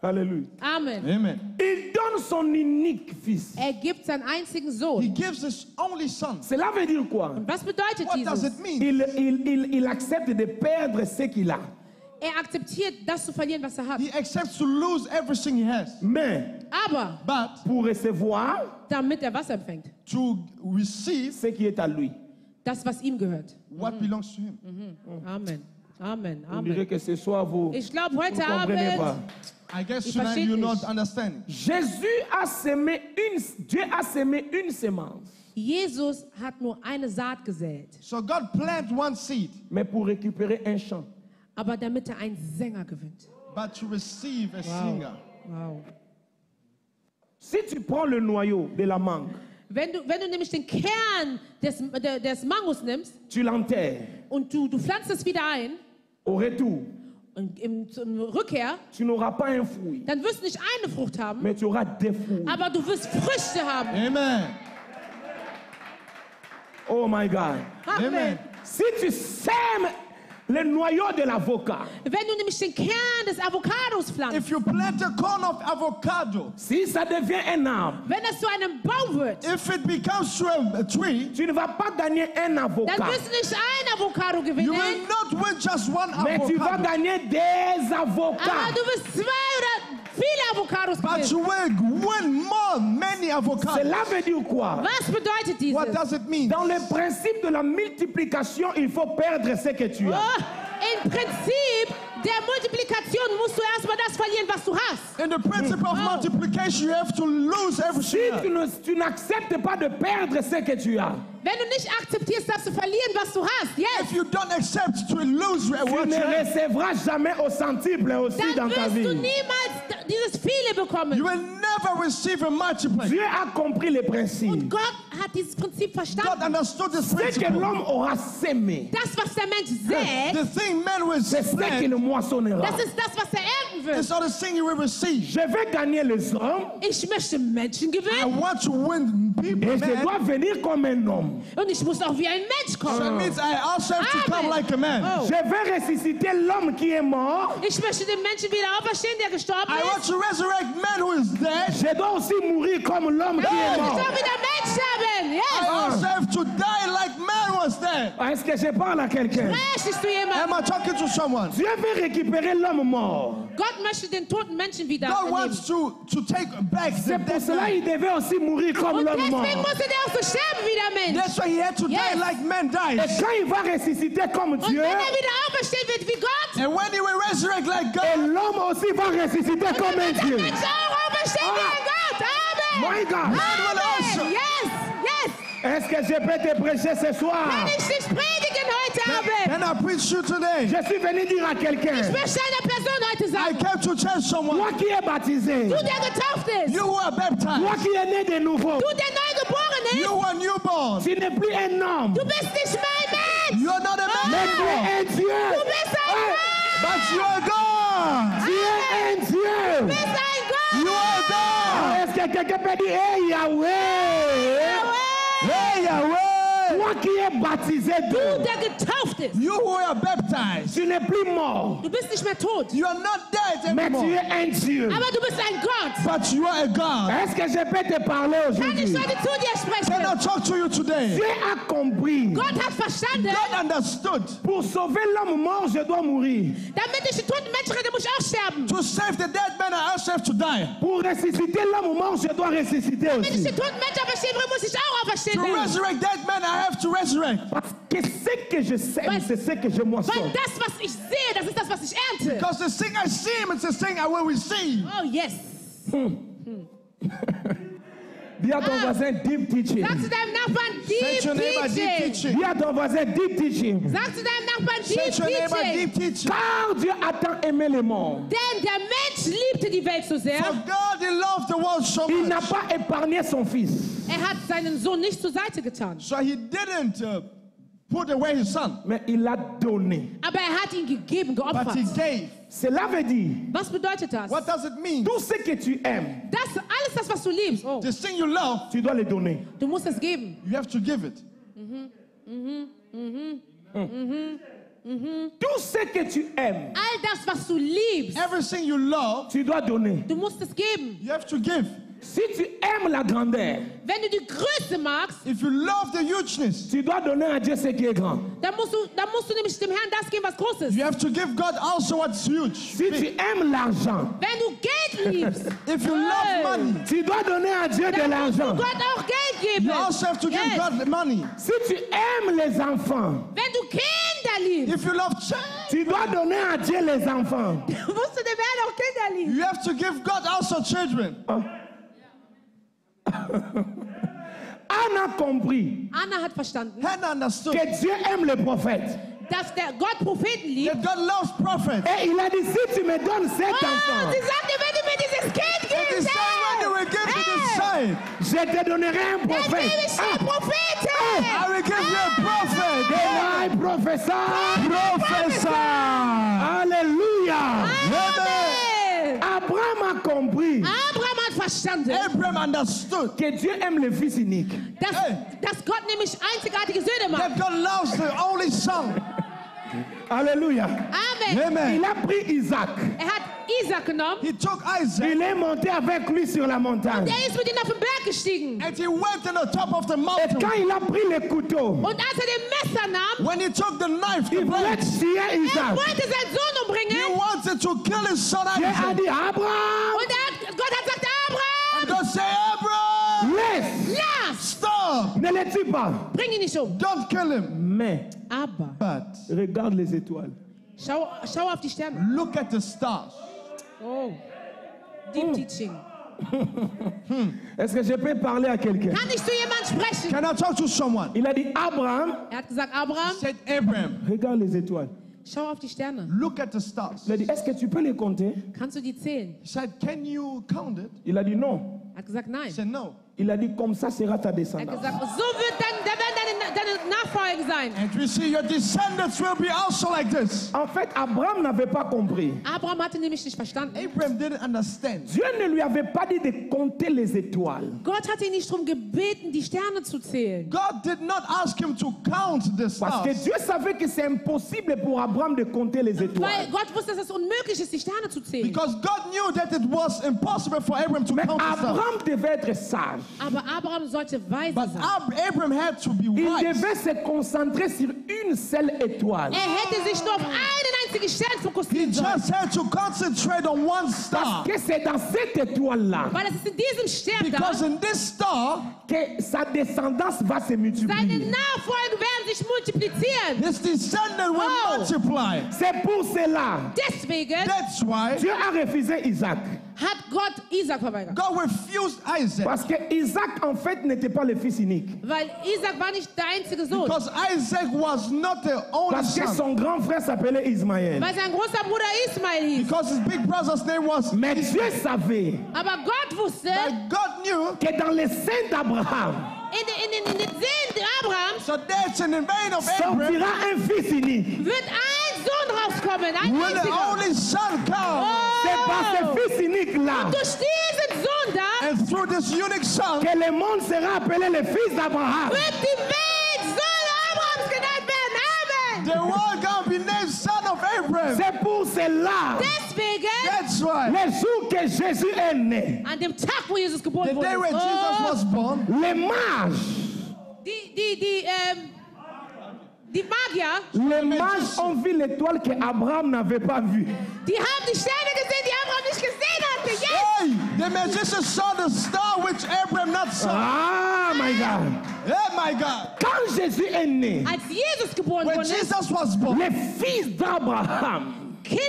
Alléluia. Amen. Amen. Il donne son unique fils. Er gibt seinen einzigen He Sohn. gives his only son. Cela veut dire quoi? Und was bedeutet What does dieses? it mean? Il accepte de perdre ce qu'il a. Er akzeptiert, das zu verlieren, was er hat. He accepts to lose everything he has. Mais Aber But pour recevoir damit er was empfängt? to receive ce qui est à lui. Das, was ihm gehört. what belongs to him. Amen. Amen. On dirait Amen. que ce soir, vous Ich glaube, ne heute comprenez pas. Abend, I guess He tonight versteht you're nicht. not understanding. Dieu a semé une semence, Jesus hat nur eine Saat gesät, So God planted one seed, mais pour récupérer un champ. aber damit er einen Sänger gewinnt. but to receive a singer. Wow. Si tu prends le noyau de la mangue, Wenn du nämlich den Kern des Mangos nimmst tu l'enterres, und du pflanzt es wieder ein, Au retour, Und zum Rückkehr, tu n'auras pas un fruit, dann wirst du nicht eine Frucht haben, mais tu auras des fruits. aber du wirst Früchte haben. Amen. Oh my God. Amen. Si tu sèmes le noyau de l'avocat, Wenn du nämlich den Kern des Avocados pflanzt, If you plant a corn of avocado, si ça devient un arbre, wenn es zu einem Baum wird, if it becomes to a tree, tu ne vas pas gagner un dann avocat, wirst du nicht ein Avocado you gewinnen, will not win just one mais tu vas avocado, gagner des aber avocats. du wirst 2 oder viele Avocados but gewinnen. you will win many avocados. Cela veut dire quoi? Was bedeutet dieses? What does it mean? Dans le principe de la multiplication, il faut perdre ce que tu as. Oh, im Prinzip der Multiplikation musst du erstmal das verlieren, was du hast. In the principle of multiplication, you have to lose Si everything. tu n'acceptes pas de perdre ce que tu as, Wenn du nicht akzeptierst, dass du verlieren, was du hast, If yes, you don't accept to lose tu what ne you have, recevras jamais au centuple aussi dans dann ta wirst du vie. niemals dieses viele bekommen. you will never receive a multiply. Dieu a compris le principe. Und Gott hat dieses Prinzip God verstanden. understood this Ce que principle. l'homme aura sémé, Das, was der Mensch sät, The thing man will c'est ce plant qu'il moissonnera. das ist das, was er ernten wird. is not the thing you will receive. Je vais gagner les hommes Ich möchte Menschen I gewinnen want to win people, et je man. dois venir comme un homme. und ich muss auch wie ein Mensch So it kommen. means I also have to come Amen. like a man. Oh. Je vais ressusciter l'homme qui est mort. Ich möchte den Menschen wieder auferstehen, der gestorben I want ist. to resurrect man who is dead. Je dois aussi mourir comme l'homme qui Ich est mort. soll wieder Mensch haben. I Yes. also have to die like man was dead. Est-ce que je parle à quelqu'un? Sprechst du Am jemanden? I talking to someone? Dieu veut récupérer l'homme mort. Gott möchte den toten Menschen wieder God nehmen. wants to take back the C'est pour dead cela man. qu'il devait aussi mourir comme Und l'homme mort. deswegen musste der auch so sterben wie der Mensch. That's why he had to die Yes. like man Et dies. quand il va ressusciter comme Und Dieu, wenn er wieder auferstehen wird wie Gott, And when he will resurrect like et God, l'homme aussi va ressusciter dann comme un wird der Dieu. Mensch auch auferstehen wie ein Gott. Amen. My God. God will also. Amen. Yes. Yes. Est-ce que je peux te prêcher ce soir? Kann ich dich predigen heute Abend? Can I preach you today? Je suis venu dire à quelqu'un, Ich möchte einer Person heute I sagen, came to tell someone, toi qui es baptisé, du der getauft ist, you who are toi baptized, qui es né de nouveau, du der Neugeborene you ist, who are newborn, tu n'es plus un homme, du bist nicht mein Mensch. you're not a mais man, tu es un Dieu. Du bist ein Gott. but you are God. Tu es un Du Dieu. bist ein Gott. You are God. Est-ce que quelqu'un peut dire, hey Yahweh, Hey, Yahweh. toi qui es baptisé Du d'eau, der getauft ist, You who are baptized, tu n'es plus mort, du bist nicht mehr tot, you are not dead mais tu anymore, es un Dieu. aber du bist ein Gott. but you are a God. Est-ce que je peux te parler Kann ich aujourd'hui? heute zu dir Can I sprechen? talk to you today? Dieu a compris. Gott hat verstanden, God understood. Pour sauver l'homme mort, je dois mourir. damit ich den toten Menschen rette, muss ich auch sterben. To save the dead man, I also have to die. Pour ressusciter l'homme mort, je dois ressusciter Wenn ich aussi. den toten Menschen auferstehen will, muss ich auch auferstehen To will. resurrect dead man, I have to resurrect. Parce que ce que je sème, Weil- c'est ce que je Weil moissonne. das, was ich sehe, das ist das, was ich ernte. Because the thing I see him, it's the thing I will receive. Oh, yes. Dis à ton voisin, deep teaching. Sag zu deinem Nachbarn, Say deep to your neighbor, deep teaching. teaching. Dis à ton voisin, deep teaching. Sag zu deinem Nachbarn, Say deep to your neighbor, teaching. deep teaching. Car Dieu a tant aimé le monde. Denn der Mensch liebte die Welt so For sehr, God, He loved the world so Il n'a much. pas épargné son fils. er hat seinen Sohn nicht zur Seite getan. So He didn't put away His son, Mais il l'a donné. Aber er hat ihn gegeben, but geopfert. He gave. Cela veut dire, Was bedeutet das? What does it mean? tout ce que tu aimes, Das, alles das, was du liebst, oh, The thing you love, tu dois le donner. du musst es geben. you have to give it. Tout ce que tu aimes, All das, was du liebst, Everything you love, tu dois donner. du musst es geben. you have to give. Si tu aimes la grandeur, Wenn du die Größe magst, If you love the hugeness, tu dois donner à Dieu ce qui est grand. dann musst du nämlich dem Herrn das geben, was groß ist. you have to give God also what's huge. Si tu aimes l'argent, Wenn du Geld liebst, If you love money, tu dois donner à Dieu de dann musst du l'argent. Gott auch Geld geben. you also have to give Yes. God money. Si tu aimes les enfants, Wenn du Kinder liebst, If you love child, tu dois donner à Dieu les enfants. musst du dem Herrn auch Kinder lieben. you have to give God also children. Anne a compris Anna hat verstanden, Hannah understood que Dieu aime le prophète. dass der Gott Propheten liebt. that God loves prophets. Et il a dit, si tu me donnes cet Oh, enfant, sie sagte, wenn du mir dieses Kind And he gibst, said, when you will give me this child, Je te donnerai un Dann gebe prophète. ich dir einen Propheten. I will give you a prophet. Et là, professeur. Professor. Alléluia. Amen. Abraham a compris Abraham hat verstanden, Abraham understood que Dieu aime le fils unique. dass Gott nämlich einzigartige Söhne macht. that God loves the only son. Alléluia. Amen. Amen. Il a pris Isaac. Hat Isaac genommen. He took Isaac Il est monté avec lui sur la montagne. Der ist mit ihm auf den Berg gestiegen. and he went to the top of the Et mountain. quand il a pris le couteau, Und als den Messer nahm, When he took the knife, the il voulait blade, tuer Isaac. wollte seinen Sohn he umbringen. wanted to kill his son Dieu a Isaac. dit, Abraham, Und Gott hat gesagt, Abraham, God said, Abraham, laisse, lass, stop. ne le tue pas. bring ihn nicht um. Don't kill him. Mais Aber But regarde les étoiles. schau auf die Sterne. look at the stars. Oh, Deep Teaching. Est-ce que je peux parler à quelqu'un? Kann ich zu jemandem sprechen? Can I talk to someone? Il a dit, Abraham, Hat gesagt, Abraham, Said Abraham, regarde les étoiles. schau auf die Sterne. look at the stars. Il a dit, est-ce que tu peux les compter? Kannst du die zählen? He said, can you count it? Il a dit non. Hat gesagt, He nein. said, no. Il a dit, comme ça sera ta Er hat descendance. gesagt, so werden deine Nachfolgen sein. And we see your descendants will be also like this. En fait, Abraham n'avait pas compris. Abraham hatte nämlich nicht verstanden. Abraham didn't understand. Dieu ne lui avait pas dit de compter les étoiles. Gott hat ihn nicht darum gebeten, die Sterne zu zählen. God did not ask him to count the Parce que stars. Dieu savait que c'est impossible pour Abraham de compter les Weil étoiles. Gott wusste, dass es unmöglich ist, die Sterne zu zählen. Because God knew that it was impossible for Abraham to Mais count the stars. Abraham devait être sage. Aber Abraham sollte weise But sein. Abraham had to be Il wise. devait se concentrer sur une seule étoile. Er hätte sich nur auf einen einzigen Stern He fokussieren sollen. just had to concentrate on one star. Que c'est dans cette étoile-là Weil es ist in diesem Stern Because da, in this star, que sa descendance va se seine multiplier. Nachfolgen werden sich multiplizieren. his descendant will Oh. multiply. C'est pour cela. Deswegen That's why Dieu a refusé Isaac. hat Gott Isaac verweigert. God refused Isaac. Parce que Isaac, en fait, n'était pas le fils unique. Weil Isaac war nicht der einzige Sohn. Because Isaac was not the only Parce que son. son grand frère s'appelait Ismaël. Weil sein großer Bruder Ismael hieß. Because his big brother's name was. Mais Dieu savait Aber Gott wusste, But God knew. que dans les seins d'Abraham in den Sehnen Abrahams So that's in the vein of Abraham. sortira un fils unique. wird ein Sohn rauskommen. Ein Will the einziger. only son come? C'est par Oh. ce fils unique-là Durch diesen Sohn da And through this unique son, que le monde sera appelé le fils d'Abraham. wird die Welt Sohn Abrahams genannt werden. Amen. the world gonna be named son of Abraham. C'est pour cela, Deswegen, That's right. le jour que Jésus est né, an dem Tag, wo Jesus geboren The day when wurde, Jesus was born, les mages, die Magier, les mages ont vu l'étoile que Abraham n'avait pas vue. die haben die Sterne gesehen, die Abraham nicht gesehen hatte. Yes! hey, the magician saw the star which Abraham not saw. Ah, my God. Oh my God. Quand Jésus est né, Als Jesus geboren When wurde, Jesus was born, le fils d'Abraham, Kinder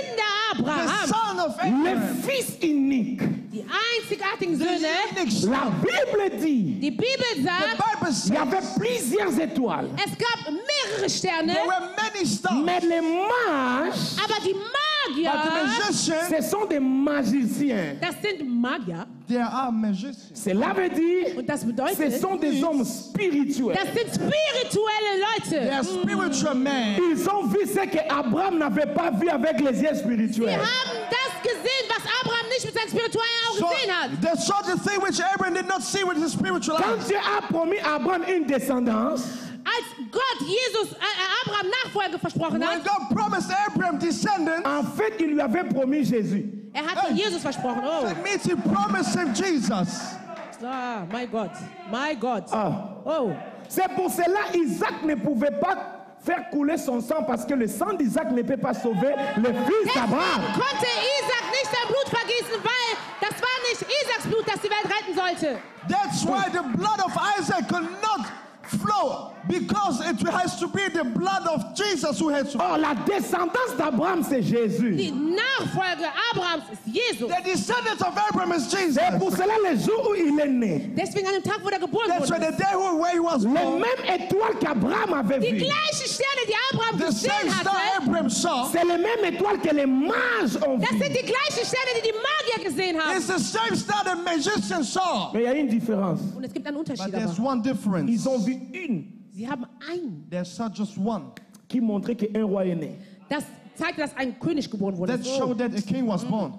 the Abraham, son of le Abraham, fils unique, die einzigartigen the Söhne, unique son. la Bible dit, die Bibel The sagt, Bible il y avait says plusieurs étoiles. es gab mehrere Sterne, there were many stars. Mais les mages, aber die But the Magier, magician, ce sont des magiciens. das sind Magier. there are magicians. Cela veut dire, Und das ce bedeutet, sont des hommes spirituels. das sind spirituelle They Leute. are spiritual men. Ils ont vu ce que Abraham n'avait pas vu avec les yeux Die spirituels. haben das gesehen, was Abraham nicht mit seinen spirituellen Augen So gesehen hat. they saw the thing which Abraham did not see with his spiritual Quand eyes. Dieu a promis à Abraham une descendance, Als Gott Jesus Abraham Nachfolge versprochen When hat, God promised Abraham descendants, en fait, il lui avait promis Jésus. hat ihm Jesus versprochen. Oh, that means he promised him Jesus. mein Gott, mein Gott. Ah. Oh, C'est pour cela Isaac ne pouvait pas faire couler son sang parce que le sang d'Isaac ne peut pas sauver le fils deswegen d'Abraham. konnte Isaac nicht sein Blut vergießen, weil das war nicht Isaks Blut, das die Welt retten sollte. That's why the blood of Isaac could not flow Because it has to be the blood of Jesus who has to. Or la descendance d'Abraham, c'est Jésus. Die Nachfolge Abrahams ist Jesus. The descendants of Abraham is Jesus. C'est pour cela le jour où il est né. Deswegen an dem Tag, wo er geboren That's why wurde. the day where he was Les born, mêmes étoiles qu'Abraham avait Die vues. gleichen Sterne, die Abraham the same gesehen star hatte, Abraham saw, C'est les mêmes étoiles que les mages ont das sind vues. die gleichen Sterne, die die Magier gesehen haben. it's the same star the magician saw. Mais il y a une différence. Und es gibt einen But Unterschied there's aber. one difference. Ils ont vu une Sie haben einen. There's such just one. qui montrait qu'un roi est né. Das zeigt, dass ein König geboren wurde. That showed that a king was born.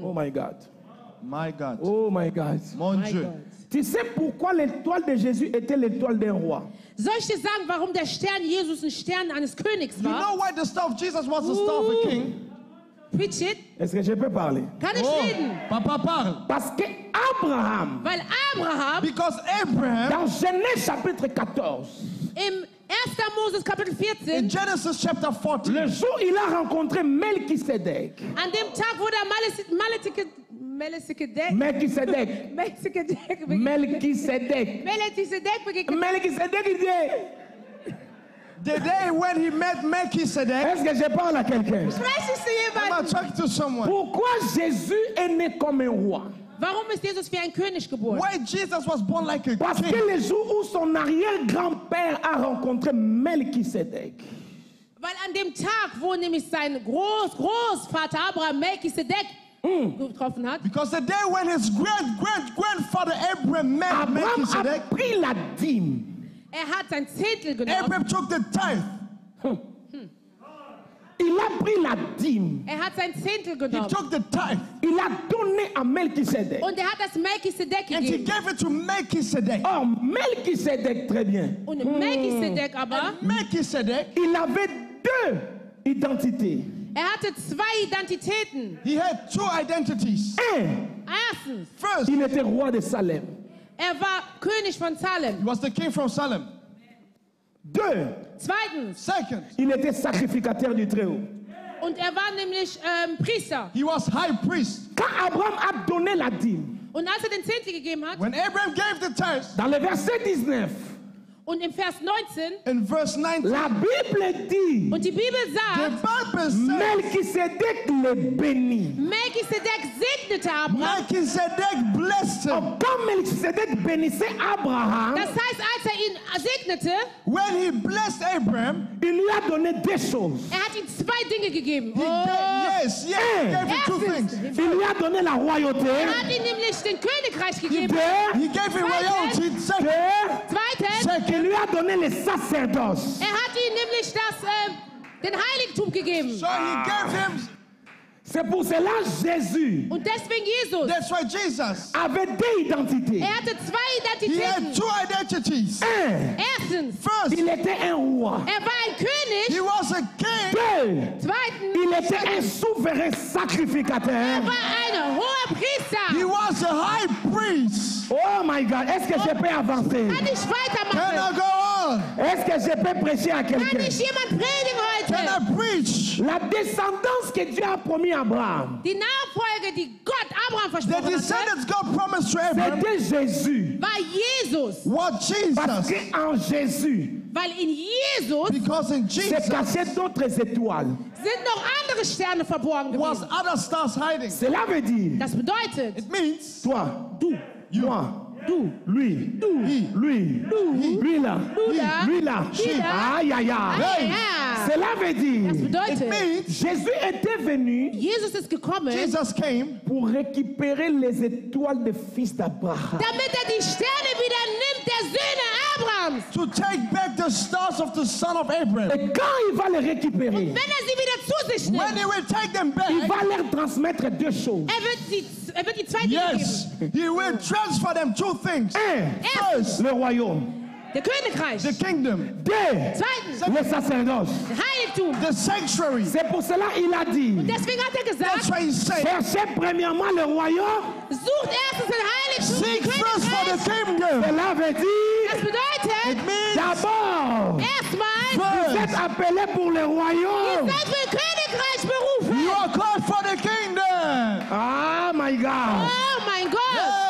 Oh my God. My God. Oh my God. Mon My Dieu. God. Tu sais pourquoi l'étoile de Jésus était l'étoile d'un roi? Soll ich dir sagen, warum der Stern Jesus ein Stern eines Königs You war? know why the star of Jesus was the star of a king? Preach it. Est-ce que je peux parler? Kann ich Oh, reden? Papa parle. Parce que Abraham, Weil Abraham Because Abraham, dans Genèse chapitre 14, im 1. Moses Kapitel in 14, Genesis chapter 14, le jour où il a rencontré Melchisedec, an dem Tag, wo der Melchisedek begegnet. Melchisedec, il dit, the day when he met Melchizedek, est-ce que je parle à quelqu'un? Spreche ich zu I'm jemandem? talking to someone. Pourquoi Jésus est né comme un roi? Warum ist Jesus wie ein König geboren? Why Jesus was born like a Parce que king? le jour où son arrière-grand-père a rencontré Melchisedec, Weil an dem Tag, wo nämlich sein Großvater Abraham Melchisedek getroffen hat, Because the day when his grandfather Abraham met Abraham a Melchizedek, pris la dîme. hat sein Zehntel genommen. Abraham took the tithe. Il a pris la dîme. Hat sein Zehntel He genommen. took the tithe Il a donné à Melchisedec. Und hat das Melchisedek and he gegeben. gave it to Melchizedek. Or, Melchisedec, très bien, Und Melchisedek aber, Melchizedek, il avait deux identités. hatte zwei Identitäten. he had two identities. Un, Erstens, First, il était roi de Salem. war König von he Salem. was the king from Salem. Deux, Zweitens, Second, il était sacrificateur du Très-Haut. und war nämlich Priester. he was high priest. Quand Abraham a donné la dîme, Und als den Zehntel gegeben hat, When Abraham gave the tithe, dans le verset 19, und im Vers 19, in verse 19, la Bible dit, und die Bibel the sagt, Bible says Melchisedec le bénit. Melchisedek segnete Abraham. Melchizedek blessed him. Or, quand Melchisedec bénissait Abraham, Das heißt, als ihn segnete, When he blessed Abraham, il lui a donné deux choses. hat ihm zwei Dinge gegeben. he Oh, gave, he gave him two Erstens, things. Il lui a donné la royauté. hat ihm nämlich den Königreich gegeben. Deux, He gave him royalty. Second, Zweitens, il lui a donné le sacerdoce. hat ihm nämlich den Heiligtum gegeben. so he gave him. C'est pour cela Jésus Und deswegen Jesus. That's why Jesus, avait deux identités. Hatte zwei he had Identitäten. two identities. Un, Erstens, First, il était un roi. war ein König. he was a king. Deux, Zweitens, il était un souverain sacrificateur. war ein hoher He Priester. was a high priest. Oh my God, est-ce que je peux avancer? Kann ich Can I weitermachen? go on? Est-ce que je peux prêcher à Kann quelqu'un? ich jemand predigen Can heute? I preach? La descendance que Dieu a promis à Abraham, Die Nachfolge, die Gott Abraham The versprochen hatte, descendants God promised to Abraham c'était Jésus. war Jesus. was Parce Jesus. qu'en Jésus, Weil in Jesus Because in c'est Jesus caché d'autres étoiles. sind noch andere Sterne verborgen was gewesen. other stars hiding. Cela veut dire, Das bedeutet, It means toi, moi, lui, he, lui, lui là, là, lui là. lui là. Aïe, aïe, aïe. ja, Cela veut das dire, it bedeutet, means Jésus était venu Jesus ist gekommen, Jesus came pour récupérer les étoiles des fils d'Abraham. damit die Sterne wieder nimmt, der Söhne Abrahams. to take back the stars of the son of Abraham. Et quand il va les récupérer, Wenn sie wieder zu sich When nimmt, he will take them il back, va leur transmettre deux choses. er wird die zwei Dinge yes, geben. he will transfer them two things. Un, First, le royaume. Der Königreich. the kingdom, Deux, Zweitens, le sacerdoce. Heiligtum. the sanctuary. C'est pour cela qu'il a dit, Deswegen hat er That's gesagt, why he said, cherchez premièrement le royaume. sucht erstens den Heiligtum, seek den first for the Königreich. kingdom. Cela veut dire, Das bedeutet, It means d'abord, erstmal, vous êtes appelés pour le royaume. seid für Königreich berufen. you are called for the kingdom. Ah, my God. Oh mein Gott.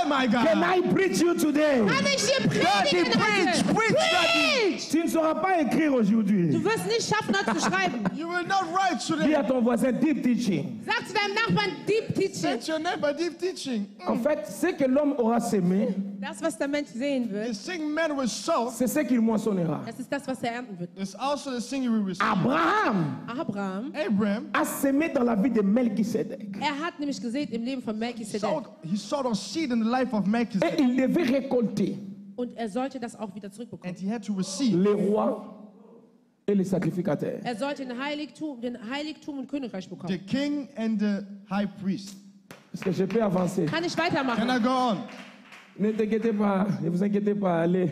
Oh my Can God. I preach you today? Kann ich dir Daddy, predigen preach, heute? preach, Daddy. Preach. Tu ne sauras pas écrire aujourd'hui. Du wirst nicht schaffen, heute zu schreiben. You will not write Dis today. à ton voisin deep teaching. Sag zu deinem Nachbarn Deep Teaching. That's your neighbor, deep teaching. En fait, ce que l'homme aura semé, Das, was der Mensch sehen The wird, thing man will sow c'est ce qu'il moissonnera. das ist das, was er ernten wird. is also the thing you will receive. Abraham Abraham, Abraham a semé dans la vie de Melchisedec. er hat nämlich gesät im Leben von Melchisedek. he sowed a seed in the life of Et Melchizedek, il devait récolter Und er sollte das auch wieder zurückbekommen. and he had to receive les rois et les sacrificateurs. Er sollte den Heiligtum und Königreich the bekommen. king and the high priest. Est-ce que je peux avancer? Kann ich Can I weitermachen? go on? Ne t'inquiétez pas, ne vous inquiétez pas, allez.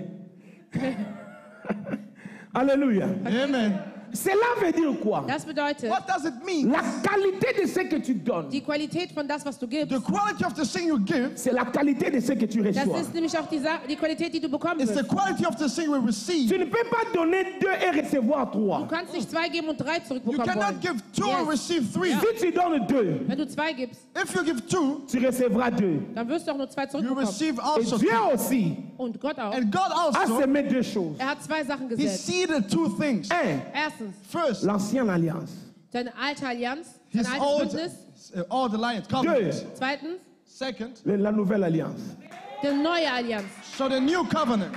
Alléluia. Amen. Cela veut dire quoi? Das bedeutet, What does it mean? La qualité de ce que tu donnes, die Qualität von das, was du gibst, The quality of the thing you give c'est la qualité de ce que tu das reçois. ist nämlich auch die Qualität, die du bekommen is the wirst. quality of the thing we receive. Tu ne peux pas donner 2 et recevoir Du 3. kannst nicht 2 geben und 3 You zurückbekommen cannot wollen. give 2 and Yes. receive 3. Si tu donnes 2, Wenn du 2 gibst, If you give 2, tu recevras 2. dann wirst du auch nur 2 you zurückbekommen. receive Et also Dieu 2. aussi Und Gott auch. And God a also, semé 2 choses. Er hat 2 Sachen he gesetzt. seeded 2 things. 1. Erstens, First, L'ancienne alliance. deine alte Allianz, dein his altes old, Bündnis. old alliance, covenant. Zweitens, Second, La nouvelle alliance. die neue Allianz. so the new covenant.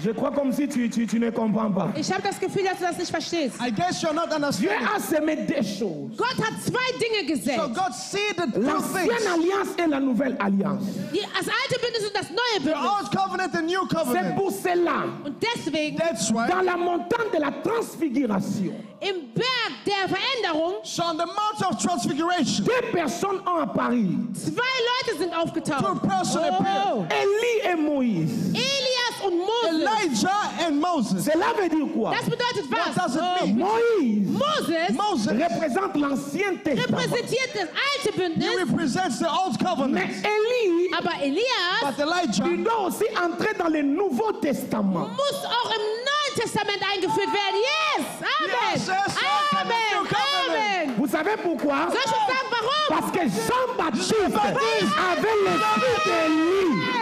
Je crois comme si tu ne comprends pas. Ich habe das Gefühl, dass du das nicht verstehst. I guess you're not Dieu understanding. a semé 2 choses. Gott hat 2 Dinge So gesetzt. God seeded 2 L'ancienne things. alliance et la nouvelle alliance. Das alte Bündnis und das neue The Bündnis. old covenant and new C'est covenant. pour cela, Und deswegen, That's why. dans la montagne de la transfiguration, im Berg der Veränderung, So on the Mount of Transfiguration, 2 personnes ont apparu. 2 Leute sind 2 aufgetaucht. persons appeared. Élie et Moïse. Elias und Moses. Elijah and Moses. Cela veut dire quoi? Das bedeutet What was? does it mean? Moïse Moses Moses, représente l'Ancien Testament. repräsentiert das alte he Bündnis, represents the old Mais covenant. Élie, aber Elias But Elijah, il doit aussi entrer dans le Nouveau Testament. muss auch im Neuen Testament eingeführt werden. Yes! Amen! Yes, yes, yes, Amen! New covenant. Amen! Vous savez pourquoi? Soll ich euch sagen, warum? Parce que Jean-Baptiste Jean-Baptiste avait l'esprit d'Élie.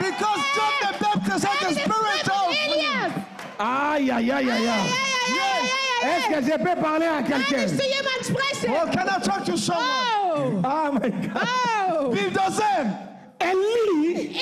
because John the Baptist had the spirit of Elias! Aïe, aïe, aïe, aïe, aïe. Est-ce que je peux parler à Kann quelqu'un? ich zu jemandem sprechen? Oh, can I talk to someone? Oh! Ah, my God. Oh! Bill doesn't. Élie Elias!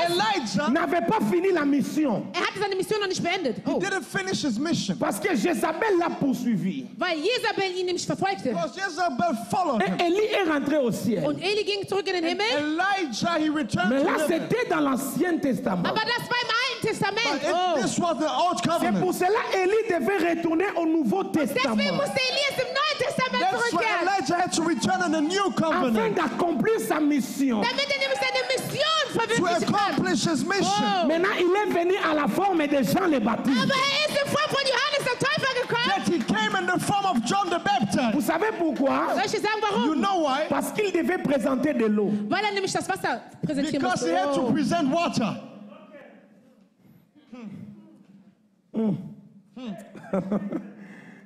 Elijah n'avait pas fini la mission. Er hatte seine Mission noch nicht beendet. Oh. didn't finish his mission Parce que Jézabel l'a poursuivi. Weil Jezabel ihn nämlich verfolgte. because Jezebel followed Et him. Élie est rentré au ciel. Und Eli ging zurück in den Himmel. Elijah, he returned Mais to là, heaven. c'était dans l'Ancien Testament. Aber das war im Alten Testament. But Oh. this was the old C'est covenant. pour cela Élie devait retourner au Nouveau Deswegen Testament. musste Elias im Neuen Testament That's why zurückkehren. Elijah had to return in the new Afin covenant d'accomplir sa mission. Damit er nämlich seine Mission to verwirklichen kann. accomplish his mission. Oh. Maintenant, il est venu à la forme de Jean le Baptiste. Aber er ist in Form von Johannes der Täufer gekommen. That he came in the form of John the Vous Baptist. savez pourquoi? Soll ich dir sagen, You warum? know why? Parce qu'il devait présenter de l'eau. Weil er nämlich das Wasser präsentieren Because he musste. had to Oh. present water.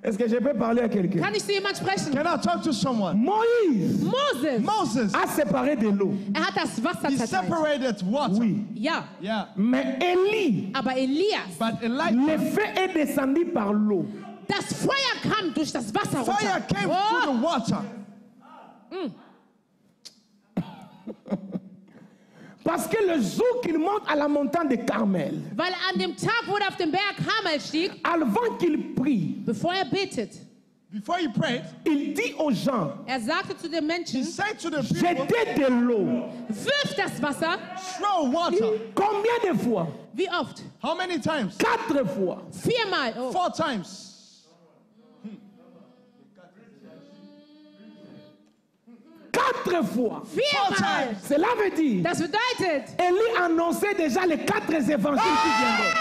Est-ce que je peux parler à quelqu'un? Kann ich zu jemandem sprechen? Can I talk to someone? Moïse Moses, Moses, a séparé de l'eau. er hat das Wasser he zerteilt. separated water. Oui. Ja, Yeah. Mais Élie, aber Elias, But Elijah, le feu est descendu par l'eau. das Feuer kam durch das Wasser runter. fire came Oh. through the water. Parce que le jour qu'il monte à la montagne de Carmel, Weil an dem Tag, wo er auf den Berg Karmel stieg, avant qu'il prie, bevor er betet, Before he prayed, il dit aux gens, er sagte zu den he Menschen, said to the people, jetez de l'eau. wirf das Wasser. throw water. Combien de fois? Wie oft? How many times? 4 fois. 4 4-mal. Oh. times. 4 fois. 4-mal. Cela veut dire, Das bedeutet, Élie annonçait déjà les 4 évangiles qui viendront.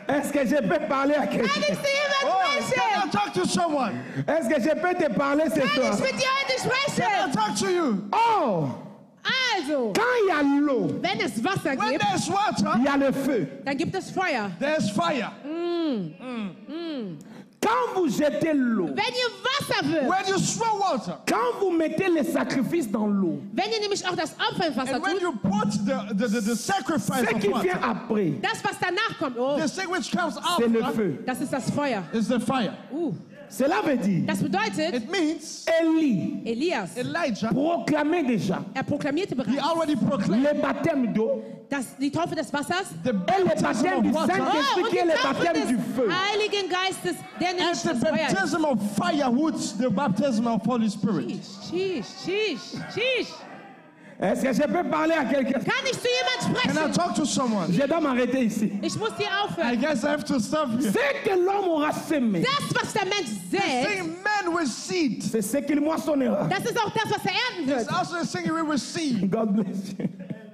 Est-ce que je peux parler à kann quelqu'un? ich zu Oh, jemandem can I sprechen? talk to someone? Est-ce que je peux te parler ce Kann soir? ich mit dir heute Can I sprechen? talk to you? Oh, Also, quand il y a l'eau, wenn es Wasser When gibt, there's water, il y a le feu. dann gibt es Feuer. there's fire. Quand vous jetez l'eau, Wenn ihr Wasser wirft, when you throw water, quand vous mettez les sacrifices dans l'eau, wenn ihr nämlich auch das Opfer im Wasser and when tut, you put the sacrifice ce of qui vient water, après, das, was danach kommt, oh, the thing which comes c'est le after feu. das ist das Feuer. is the fire. Cela veut dire, Das bedeutet, It means Elias, Elijah, proclamez déjà proklamierte he bereits, already proclaimed le baptême d'eau die Taufe des Wassers the et le baptism baptême of du water Saint-Esprit und qui est die le Taufe baptême du des feu. Heiligen Geistes, der and nämlich the das Feuer ist. baptism of firewood, the baptism of Holy Spirit. Sheesh. Est-ce que je peux parler à quelqu'un? Kann ich zu jemand Can I sprechen? talk to someone? Je dois m'arrêter ici. Ich muss hier I aufhören. guess I have to stop here. Ce que l'homme aura semé, Das, was der Mensch sät, Saying man with seed. c'est ce qu'il moissonnera. das ist auch das, was er ernten It's wird. also the thing we receive. God bless you.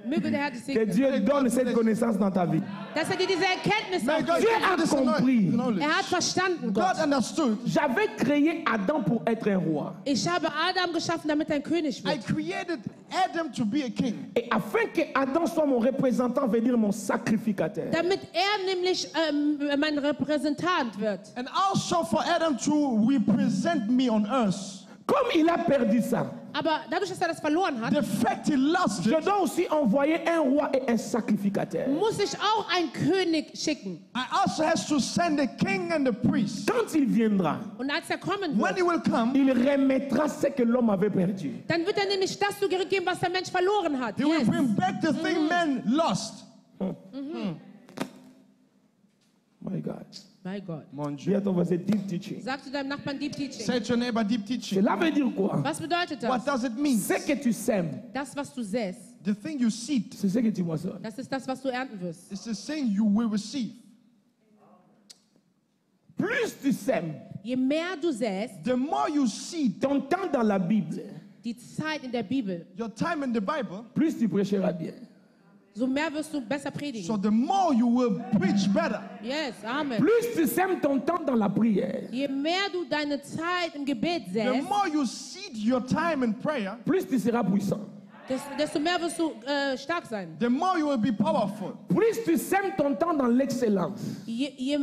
Möge der Herr dich Que segnen, Dieu donne cette connaissance dans ta vie. dass er dir diese Erkenntnis May auch God gibt. Dieu give a you this compris. knowledge. Er hat verstanden, Gott. God understood. J'avais créé Adam pour être un roi. Ich habe Adam geschaffen, damit er ein König I wird. created Adam to be a king. Et afin que Adam soit mon représentant, veut dire mon sacrificateur. Damit er nämlich mein Repräsentant wird. And also for Adam to represent me on earth. Comme il a perdu ça, Aber dadurch, dass er das verloren hat, The fact he lost je it, dois aussi envoyer un roi et un sacrificateur. muss ich auch einen König schicken. I also has to send the king and the priest. Quand il viendra, Und als er kommen When he wird, will come, il remettra ce que l'homme avait perdu. dann wird er nämlich das zurückgeben, was der Mensch verloren hat. he will Yes. bring back the thing man lost. My God. Mein Gott. Mon Dieu. Dis à ton voisin, deep teaching. Sag zu deinem Nachbarn Deep Teaching. Say to your neighbor, deep teaching. Cela veut dire quoi? Was bedeutet What das? does it mean? Ce que tu sèmes, Das, was du säst, The thing you seed c'est ce que tu moissonnes. das ist das, was du ernten wirst. is the thing you will receive. Plus tu sèmes, Je mehr du säst, The more you seed, ton temps dans la Bible, die Zeit in der Bibel, your time in the Bible, plus tu prêcheras bien. so mehr wirst du besser so predigen. the more you will preach better. Yes, Amen. Plus tu sèmes ton temps dans la prière, Je mehr du deine Zeit im Gebet The säst, more you seed your time in prayer, plus tu seras puissant. desto mehr wirst du stark sein. the more you will be powerful. Plus tu sèmes ton temps dans l'excellence, Je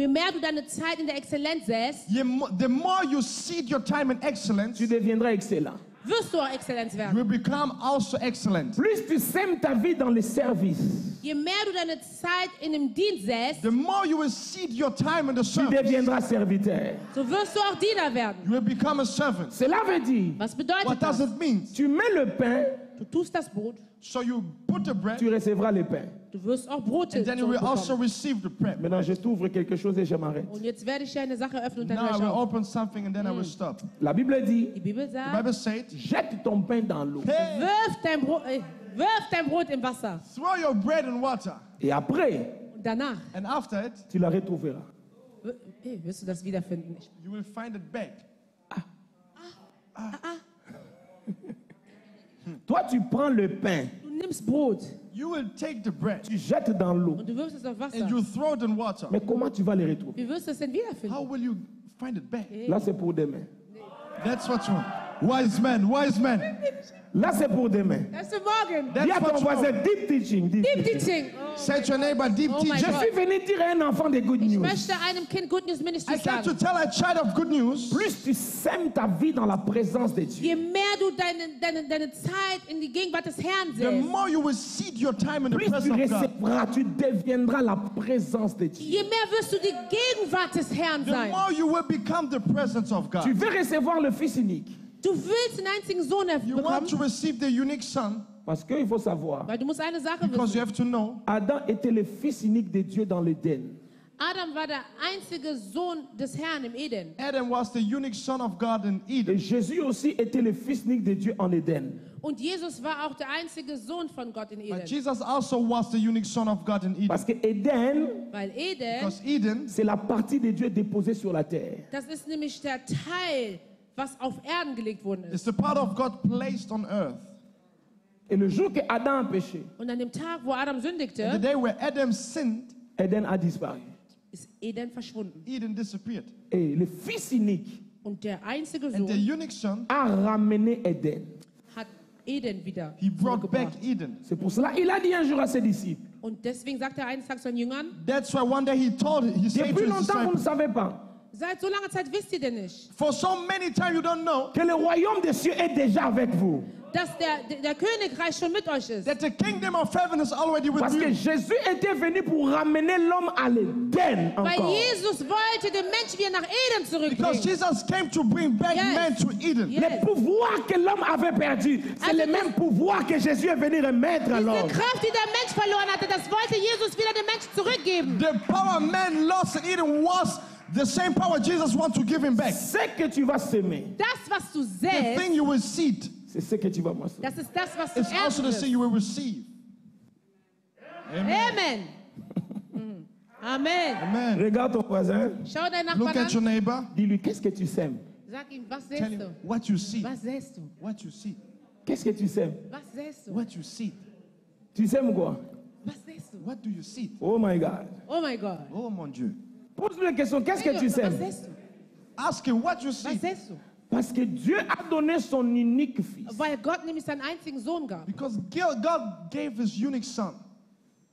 mehr du deine Zeit in der Exzellenz säst, The more you seed your time in excellence, tu deviendras excellent. wirst du auch Exzellenz you werden. will become also excellent. Plus tu sèmes ta vie dans les services, Je mehr du deine Zeit in dem Dienst säst, The more you will seed your time in the tu service, deviendras serviteur. so wirst du auch Diener werden. you will become a servant. Cela veut dire, Was What bedeutet does das? it mean? tu mets le pain, Du tust das Brot, So you put the bread, tu recevras le pain. du wirst auch Brote and then you will also zurückbekommen. receive the bread. Maintenant, je t'ouvre quelque chose et je m'arrête. Und jetzt werde ich hier eine Sache öffnen und dann Now I höre ich will auf. open something and then I will stop. La Bible dit, Die Bibel The sagt, Bible says, jette ton pain dans l'eau. hey, wirf dein Brot im Wasser. throw your bread in water, Et après, Und danach and after it, tu la retrouveras. wirst du das wiederfinden. you will find it back. Toi, tu prends le pain, Du nimmst Brot You will take the bread tu jettes dans l'eau. und du wirfst es auf Wasser. and you throw it in water. Mais comment tu vas les retrouver? Wie wirst du es denn wiederfinden? How will you find it back? Là, c'est pour demain. That's what's wrong. Wise man, wise man. Là, c'est pour demain. Das ist für morgen. That's Dis à ton what's voisin, wrong. deep teaching. Deep Deep teaching. Teaching. Say to your neighbor, deep Oh my teaching. Je God. suis venu dire à un enfant des good Ich news. möchte einem Kind Good News I Ministry came to sagen. tell a child of good news. Plus tu sèmes ta vie dans la présence de Dieu, Je mehr du deine Zeit in die Gegenwart des Herrn The setzt, more you will seed your time in the plus tu presence of God, recevras, tu deviendras la présence de Dieu. je mehr wirst du die Gegenwart des Herrn the sein. more you will become the presence of Tu God. veux recevoir le Fils unique. Du willst den einzigen Sohn You want to bekommen, receive the unique son Parce qu'il faut savoir, weil du musst eine Sache because you wissen. have to know Adam était le Fils unique de Dieu dans l'Éden. Adam war der einzige Sohn des Herrn im Eden. Adam was the unique son of God in Et Eden. Jésus aussi était le Fils unique de Dieu en Éden. Und Jesus war auch der einzige Sohn von Gott in But Eden. Jesus also was the unique son of God in Eden. Parce que Éden, Weil Eden, Because Eden c'est la partie de Dieu déposée sur la terre. das ist nämlich der Teil, was auf Erden gelegt worden is ist. the part of God placed on earth. Et le jour que Adam a péché, Und an dem Tag, wo Adam The sündigte, day where Adam sinned, Éden a disparu. ist Eden verschwunden. Eden disappeared. Et le Fils unique Und der einzige And the Sohn unique son, a ramené Éden. hat Eden wieder he brought back zurückgebracht. Eden. C'est pour cela qu'il a dit un jour à ses disciples, Und deswegen sagt er eines Tages seinen Jüngern, That's why one day he said depuis to his longtemps vous ne disciples, savez pas, Seit so langer Zeit wisst ihr denn nicht, For so many times you don't know que le royaume des cieux est déjà avec vous. dass der Königreich schon mit euch ist. that the kingdom of heaven is already with Parce que you. Jésus était venu pour ramener l'homme à l'Éden Weil encore. Jesus wollte den Menschen wieder nach Eden Because zurückbringen. Jesus came to bring back Yes. man to Eden. Yes. Le pouvoir que l'homme avait perdu, c'est Also le même pouvoir que Jésus est venu remettre à Diese l'homme. Kraft, die der Mensch verloren hatte, das wollte Jesus wieder den Menschen zurückgeben. The power man lost in Eden was the same power Jesus wants to give him back. Ce que tu vas semer, Das, was du The säst, thing you will seed c'est ce que tu vas moissonner. das ist das, was du is also the ernten thing you will receive. Amen. Mhm. Amen. Amen. Regarde ton voisin, Schau deinen Look Nachbarn at your an. neighbor. dis-lui, qu'est-ce que tu sèmes? Sag ihm, was Tell säst him du? what you see. Was säst du? What you see. Qu'est-ce que tu sèmes? Was säst du? What you see. Tu sèmes quoi? Was säst du? What do you see? Oh my God. Oh mein Gott. Oh mon Dieu. Pose-lui la question, qu'est-ce que tu Was sèmes? säst du? Ask him what you Was see. säst du? Parce que Dieu a donné son unique fils. Weil Gott nämlich seinen einzigen Sohn gab. Because God gave his unique son.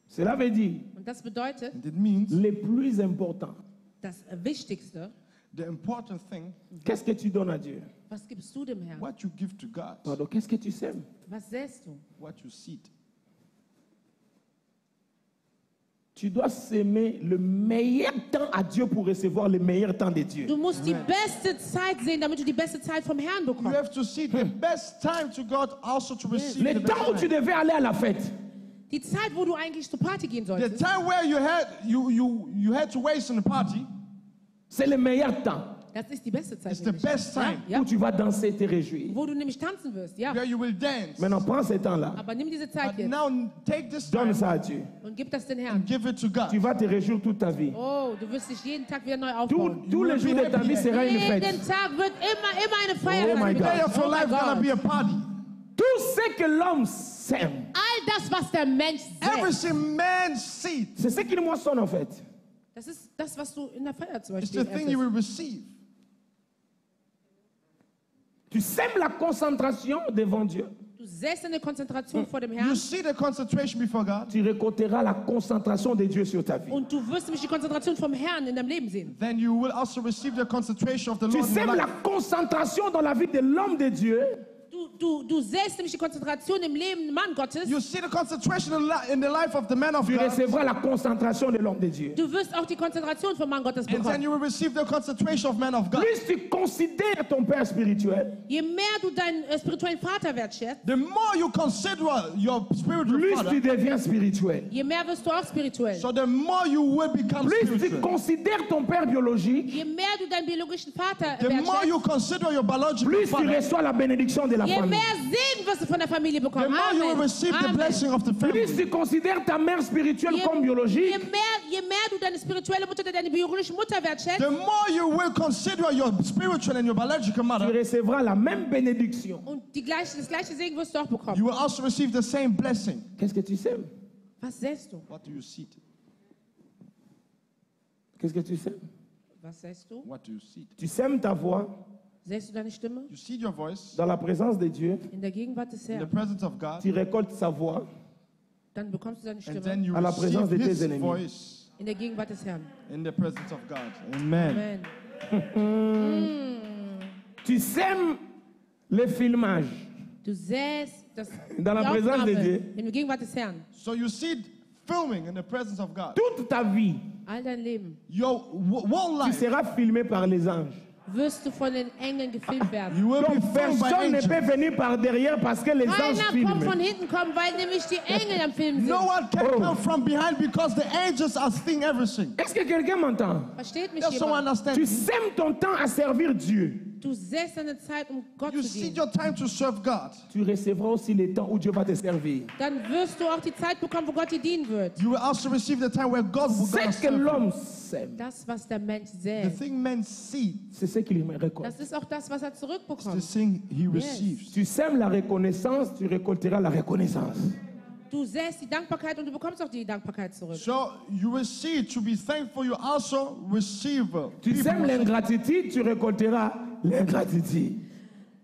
Cela veut dire Und das bedeutet, And it means le plus important. das Wichtigste, the important thing, Qu'est-ce que tu donnes à Dieu? was gibst du dem Herrn? what you give to God, Pardon, qu'est-ce que tu sèmes? Was säst du? what you seed. Tu dois s'aimer le meilleur temps à Dieu pour recevoir le meilleur temps de Dieu. Du musst die beste Zeit sehen, damit du die beste Zeit vom Herrn You bekommst. have to see the best time to God also to receive Le the temps où best tu time. devais aller à la fête. Die Zeit, wo du eigentlich zur Party gehen The solltest, time where you had to waste in the party C'est le meilleur temps das ist die beste Zeit. is the nämlich. best time Ja? où tu vas danser et te réjouir. Wo du nämlich tanzen wirst, ja. where you will dance. Maintenant, prends ce temps-là. Aber nimm diese Zeit But jetzt now take this Donne time ça à Dieu. und gib das den and Herrn. give it to Tu God. vas te réjouir toute ta vie. Oh, du wirst dich jeden Tag wieder neu aufbauen. Tous les jours de ta vie sera une fête. Jeden Tag wird immer eine Feier Oh my sein. God. The day of your Oh my life gonna God. be a party. Tout ce que l'homme sème, All das, was der Mensch sät, Everything man seed c'est ce qu'il moissonne en fait. das ist das, was du in der Feier zum is Beispiel the thing you erntest. will receive. Tu sèmes la concentration devant Dieu. Du säst eine Konzentration vor dem You Herrn see the concentration before God, Tu récolteras la concentration de Dieu sur ta vie. und du wirst nämlich die Konzentration vom Herrn in deinem Leben sehen. then you will also receive the concentration of the Tu Lord in your sèmes la life. concentration dans la vie de l'homme de Dieu. Du säst nämlich die Konzentration im Leben des Mann Gottes. You see the concentration in the life of the man of Tu God, recevras la concentration de l'homme de Dieu. Du wirst auch die Konzentration vom Mann Gottes and then bekommen. you will receive the concentration of man of God. Plus tu considères ton Père spirituel, Je mehr du deinen spirituellen Vater wertschätzt, The more you consider your spiritual plus tu father, deviens spirituel. je mehr wirst du auch spirituell. so the more you will become Plus tu spiritual. considères ton Père biologique, Je mehr du deinen biologischen Vater The more wertschätzt, you consider your biological plus tu father, reçois la bénédiction de la je famille. mehr Segen wirst du von der Familie the bekommen. more you will Amen. receive the Amen. blessing of the Plus family. tu considères ta mère spirituelle Je, comme je, biologique, mehr du deine spirituelle Mutter oder deine biologische Mutter wertschätzt, The more you will consider your spiritual and your biological tu mother, recevras la même bénédiction. und das gleiche Segen wirst du auch bekommen. you will also receive the same blessing. Qu'est-ce que tu sèmes? Was säst du? What do you seed? Qu'est-ce que tu sèmes? Was säst du? What do you seed? Tu sèmes ta voix Säst du deine Stimme? You seed your voice dans la présence de Dieu, In der Gegenwart des in the Herrn. presence of God, tu récoltes sa voix Dann bekommst du deine and Stimme then you à la présence receive de tes His ennemis. voice in der Gegenwart des Herrn. in the presence of God. Amen. Amen. Tu sèmes le filmage Du säst das Dans la die présence de Aufnahme Dieu. in der Gegenwart des Herrn. So you seed filming in the presence of God. toute ta vie. All dein Leben Your whole Tu life, seras filmé par les anges. wirst du von den Engeln gefilmt werden. you will be Donc filmed by personne ne peut angels. venir par derrière parce que les anges Keiner kommt von filment. hinten kommen, weil nämlich die Engel am Film sind. No one can Oh. come from behind because the angels are seeing everything. Est-ce que quelqu'un m'entend? Versteht mich Does someone jemand? understand? Tu sèmes ton temps à servir Dieu. Du säst deine Zeit, um Gott You zu seed dienen. your time to serve God. Tu recevras aussi le temps où Dieu va te servir. Dann wirst du auch die Zeit bekommen, wo Gott dir dienen wird. You will also receive the time where God will gonna Ce que serve you. l'homme sème, Das, was der Mensch The sät, thing men seed, c'est ce qu'il récolte. das ist auch das, was er the zurückbekommt. thing he receives. Tu sèmes la reconnaissance, tu récolteras la reconnaissance. Du säst die Dankbarkeit und du bekommst auch die Dankbarkeit zurück. So you will see to be thankful, you also receive. Tu People sèmes will say, l'ingratitude, tu récolteras l'ingratitude.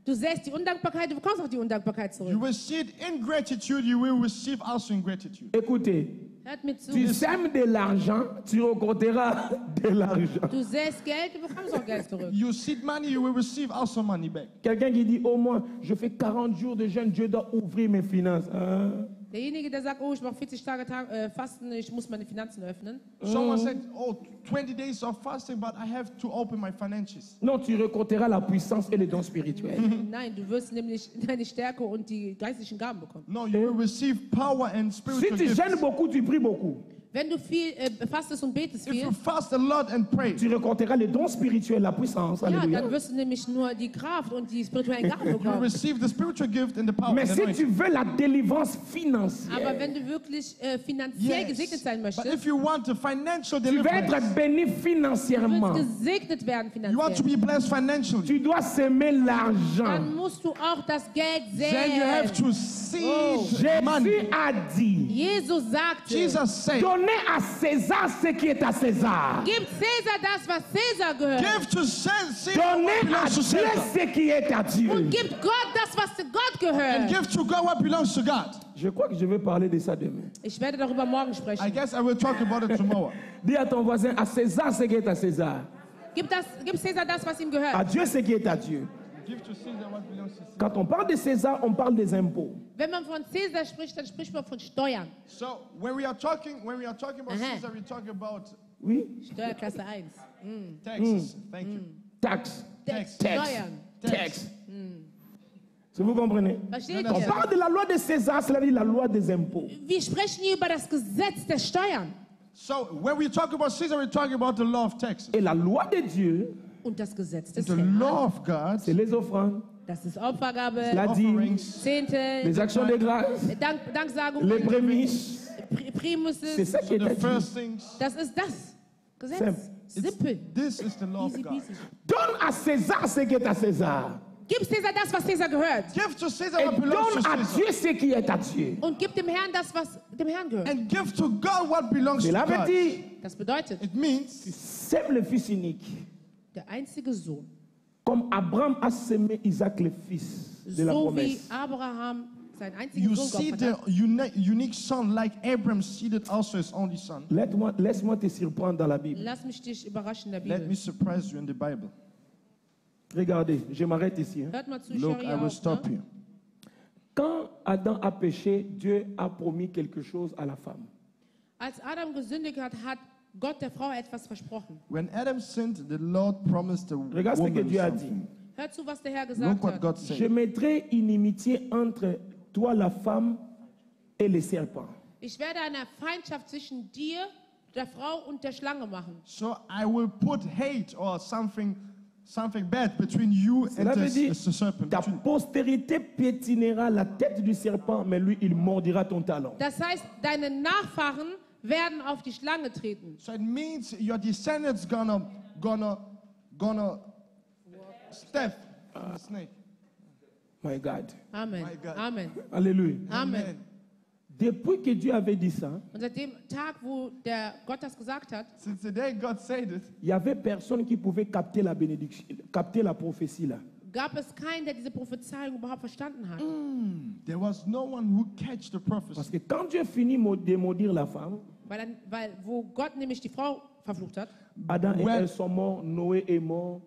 Du säst die Undankbarkeit, du bekommst auch die Undankbarkeit you zurück. will seed ingratitude, you will receive also ingratitude. Écoutez, Hört mir zu. Tu sèmes de l'argent, tu récolteras de l'argent. Du säst Geld, du bekommst auch Geld zurück. You seed money, you will receive also money back. Quelqu'un qui dit, au moins, je fais 40 jours de jeûne, Dieu doit ouvrir mes finances. Hein? Derjenige, der sagt, oh, ich mache 40 Tage Fasten, ich muss meine Finanzen öffnen. Someone said, oh, 20 days of fasting, but I have to open my finances. Non, tu récolteras la puissance et les dons spirituels. Nein, du wirst nämlich deine Stärke und die geistlichen Gaben bekommen. No, you will receive power and Si spiritual tu gifts. jeûnes beaucoup, tu pries beaucoup. Wenn du viel fastest und betest If viel, you fast a lot and pray, Tu récolteras les dons spirituels, la puissance. ja, Alléluia. dann wirst du nämlich nur die Kraft und die spirituellen Gaben you will bekommen. receive the spiritual gift and the power. Mais and si anointing. tu veux la délivrance Aber financière, wenn du wirklich finanziell gesegnet sein But if möchtest, you want a financial tu vas être deliverance, béni du financièrement. wirst gesegnet werden you want to finanziell, be blessed financially, Tu dois s'aimer l'argent. dann musst du auch das Geld then you have säen. to seed money. Jésus a dit, Jesus sagte, Jesus said, donnez à César ce qui est à César. gib Cäsar das, was Cäsar gehört. give to Caesar Donnez what à belongs to Dieu Caesar, ce qui est à Dieu. Und gib Gott das, was Gott and gehört. give to God what belongs to God. Je crois que je vais parler de ça demain. Ich werde darüber morgen I sprechen. guess I will talk about it tomorrow. Dis à ton voisin, à César ce qui est à César. Gib Cäsar das, was ihm À gehört. Dieu ce qui est à Dieu. Give to Caesar what belongs to Caesar. Quand on parle de César, on parle des impôts. Wenn man von Cäsar spricht, dann spricht man von Steuern. So when we are talking about Uh-huh. Caesar, we talk about Oui, Steuerklasse 1. taxes. Thank you. taxes. Tax. Steuern. Taxes. Si vous comprenez? Versteht Ja, On ihr? parle de la loi de César, cela veut dire la loi des impôts. Wir sprechen hier über das Gesetz der Steuern. So when we talk about Caesar, we're talking about the law of taxes. Et la loi de Dieu, Und das Gesetz des The Herrn, law of God, c'est les offrandes, das ist Opfergabe, la dîme, offerings, Zehnte, les actions de grâce, Danksagung, les prémices. C'est Primuses. ça qui est the à Dieu. first things. Das ist das Gesetz. Simple. Simpel. This is the law of Easy God. peasy. Donne à César ce qui est à César. Gib Cäsar das, was Cäsar gehört. Give to Caesar Et what belongs to donne à Caesar. Dieu ce qui est à Dieu. Und gib dem Herrn das, was dem Herrn gehört. And give to God what belongs to Cela veut God. dire, Das bedeutet, It means sème le fils unique. der einzige Sohn, Comme Abraham a sémé Isaac, le fils de la so wie promesse. Abraham seinen einzigen you Sohn see geopfert the hat. unique son, like Abraham seeded also his only son. Laisse-moi te surprendre dans la Bible. Lass mich dich überraschen in der Let me Bibel. surprise you in the Bible. Regardez, je m'arrête ici. Hein. Hört mal zu, ich Look, höre I hier will auf. stop Ne? here. Quand Adam a péché, Dieu a promis quelque chose à la femme. Als Adam gesündigt hat, hat Gott der Frau etwas versprochen. When Adam sinned, the Lord promised the Regarde ce que woman Dieu a dit. something. Hört zu, was der Herr Look gesagt what hat. God Je said. mettrai inimitié entre toi, la femme, et le serpent. Ich werde eine Feindschaft zwischen dir, der Frau und der Schlange machen. So I will put hate or something bad between you and Cela veut dire, the serpent. ta postérité piétinera la tête du serpent, mais lui, il mordira ton talon. Das heißt, deine Nachfahren werden auf die Schlange treten. So it means your descendants gonna step on the snake. My God. Amen. My God. Amen. Alléluia. Amen. Depuis que Dieu avait dit ça, Und seit dem Tag, wo der Gott das gesagt hat, Since the day God said it, il y avait personne qui pouvait capter la bénédiction, capter la prophétie là. gab es keinen, der diese Prophezeiung überhaupt verstanden hat. there was no one who catch the Parce prophecy. que quand Dieu finit de maudire la femme, Weil wo Gott nämlich die Frau verflucht hat, Adam et Well- Ève sont morts, Noé est mort,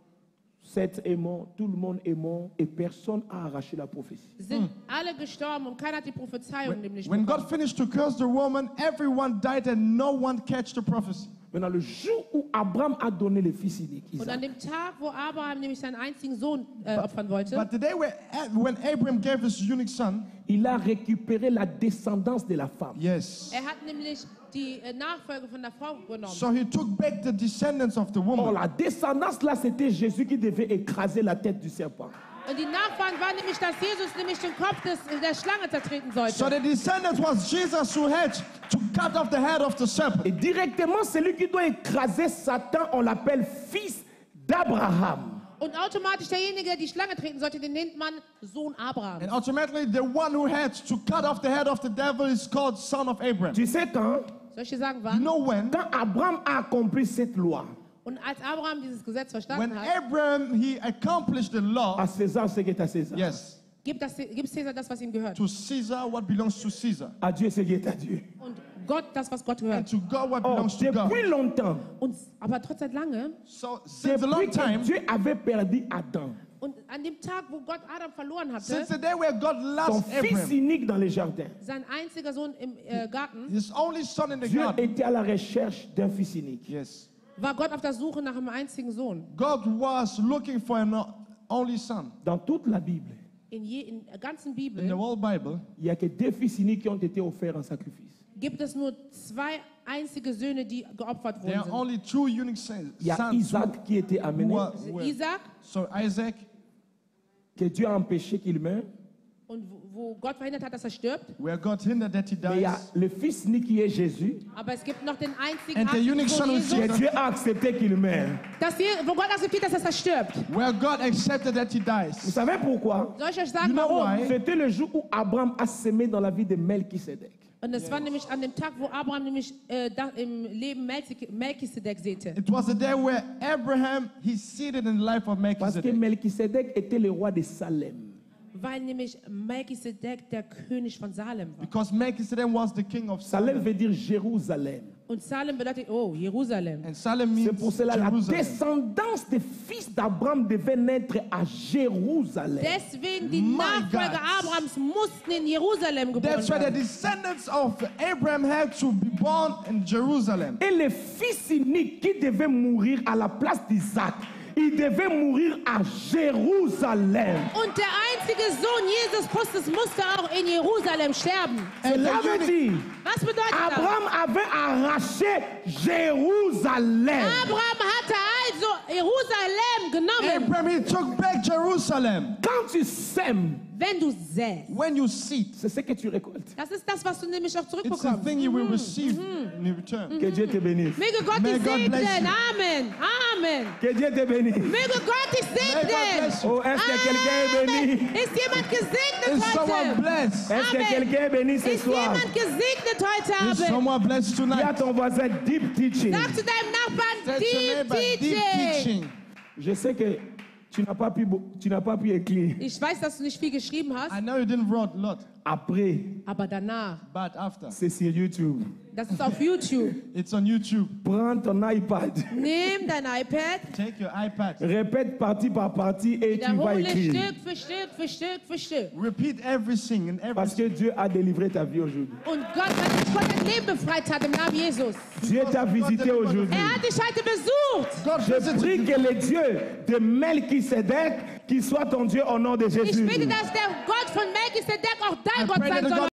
Seth est mort, tout le monde est mort et personne n'a arraché la prophétie. sind alle gestorben und keiner hat die Prophezeiung nämlich When bekommen. God finished to curse the woman, everyone died and no one catch the prophecy. Maintenant, le jour où Abraham a donné le fils unique, Und an Isaac, dem Tag, wo Abraham nämlich seinen einzigen Sohn opfern wollte, But the day when Abraham gave his unique son, il a récupéré la descendance de la femme. yes. er hat nämlich die Nachfolge von der Frau genommen. So he took back the descendants of the Or, woman. la descendance là, c'était Jésus qui devait écraser la tête du serpent. Und die Nachfahren waren nämlich, dass Jesus nämlich den Kopf der Schlange zertreten sollte. So the descendants was Jesus who had to cut off the head of the serpent. Et directement, celui qui doit écraser Satan, on l'appelle fils d'Abraham. Und automatisch derjenige, der die Schlange treten sollte, den nennt man Sohn Abraham. And ultimately, the one who had to cut off the head of the devil is called son of Abraham. Tu sais quand? Soll ich dir sagen, You wann? know when? Quand Abraham a accompli cette loi, Und als Abraham dieses Gesetz When verstanden hat, Abraham, he accomplished the law. à César ce qui est à César. Yes. gibt Cäsar das, was ihm gehört. To Caesar what belongs to Caesar. À Dieu ce qui est à Dieu. Und Gott das, was Gott and hört. to God what Or, belongs to God. depuis longtemps, Aber trotz seit lange, So since a long depuis que time, Dieu avait perdu Adam, und an dem Tag, wo Gott Adam verloren hatte, since the day where God son lost fils Abraham, unique dans les jardins, sein einziger Sohn im Garten, his only son in the Dieu garden. était à la recherche d'un fils unique. Yes. war Gott auf der Suche nach einem einzigen Sohn. God was looking for an only son. Dans toute la Bible, In der ganzen In the Bibel whole Bible, il n'y a que deux fils uniques qui ont été offerts en sacrifice. gibt es nur 2 einzige Söhne, die geopfert there are worden only 2 unique sons. Il y a Isaac qui était amené, sind. Isaac, So Isaac, que Dieu a empêché qu'il meure. und wo Gott verhindert hat, dass er stirbt. where God hindered that he Mais il y a dies. le fils unique qui est Jésus, Aber es gibt noch den einzigen And the einzigen unique Sohn son of Jesus, que Dieu a accepté qu'il meure. wo Gott akzeptiert, dass er stirbt. Where God accepted that he Vous dies. savez pourquoi? Soll ich euch You sagen, know warum? why? C'était le jour où Abraham a semé dans la vie de Melchisedec. Und es war nämlich an dem Tag, wo Abraham nämlich im Leben Melchisedek säte. It was the day where Abraham, he seated in the life of Parce que Melchizedek. Melchisedec était le roi de Salem. Weil nämlich Melchisedek der König von Salem war. Because Melchizedek was the king of Salem Salem. veut dire Jérusalem. Und Salem bedeutet, oh, Jerusalem. And Salem C'est means pour cela la Jerusalem. descendance des fils d'Abraham devait naître à Jérusalem. Deswegen die My Nachfolger God. Abrahams mussten in Jerusalem geboren That's why the werden. descendants of Abraham had to be born in Jerusalem. Et le fils unique qui devait mourir à la place d'Isaac, il devait mourir à Jérusalem. Und der einzige Sohn Jesus Christus musste auch in Jerusalem sterben. Cela the veut unique- dire, Was bedeutet das? Abraham avait arraché Jérusalem. Abraham hatte also Jerusalem genommen. Abraham, he took back Jerusalem. Quand tu sèmes, Wenn du säst. When you seed, c'est ce que tu récoltes. Das ist das, was du nämlich auch it's the zurückbekommst. thing you will receive in return. Que Dieu te bénisse. Möge Gott May dich God bless segnen. you. Amen. Amen. Que Dieu te bénisse. Möge Gott dich May God segnen. bless you. Oh, est-ce que quelqu'un est béni? Amen. Ist jemand gesegnet Is someone heute? blessed? Est-ce que Amen. quelqu'un est béni ce Ist soir? jemand gesegnet heute Is Abend? someone blessed Dis à tonight? ton voisin deep teaching. Sag zu deinem Nachbarn, Tell your neighbor, Deep deep Teaching. teaching. Je sais que tu n'as pas pu écrire. Ich weiß, dass du nicht viel geschrieben hast, I know you didn't write a lot, Après, aber danach, but after. c'est sur YouTube. das ist auf YouTube. It's on YouTube. Prends ton iPad, Nimm dein iPad, Take your iPad. répète partie par partie et tu vas wiederhole écrire. Stück für Stück für Stück für Stück. Repeat everything and Parce everything. que Dieu a délivré ta vie aujourd'hui. Und Gott, weil Gott dein Leben befreit hat im Namen Jesus. Dieu t'a visité aujourd'hui. Er hat dich heute besucht. God Je visits prie you. que le Dieu de Melchisedec, qu'il soit ton Dieu au nom de Ich Jésus. bitte, dass der Gott von Melchisedek auch dein I Gott pray sein that the soll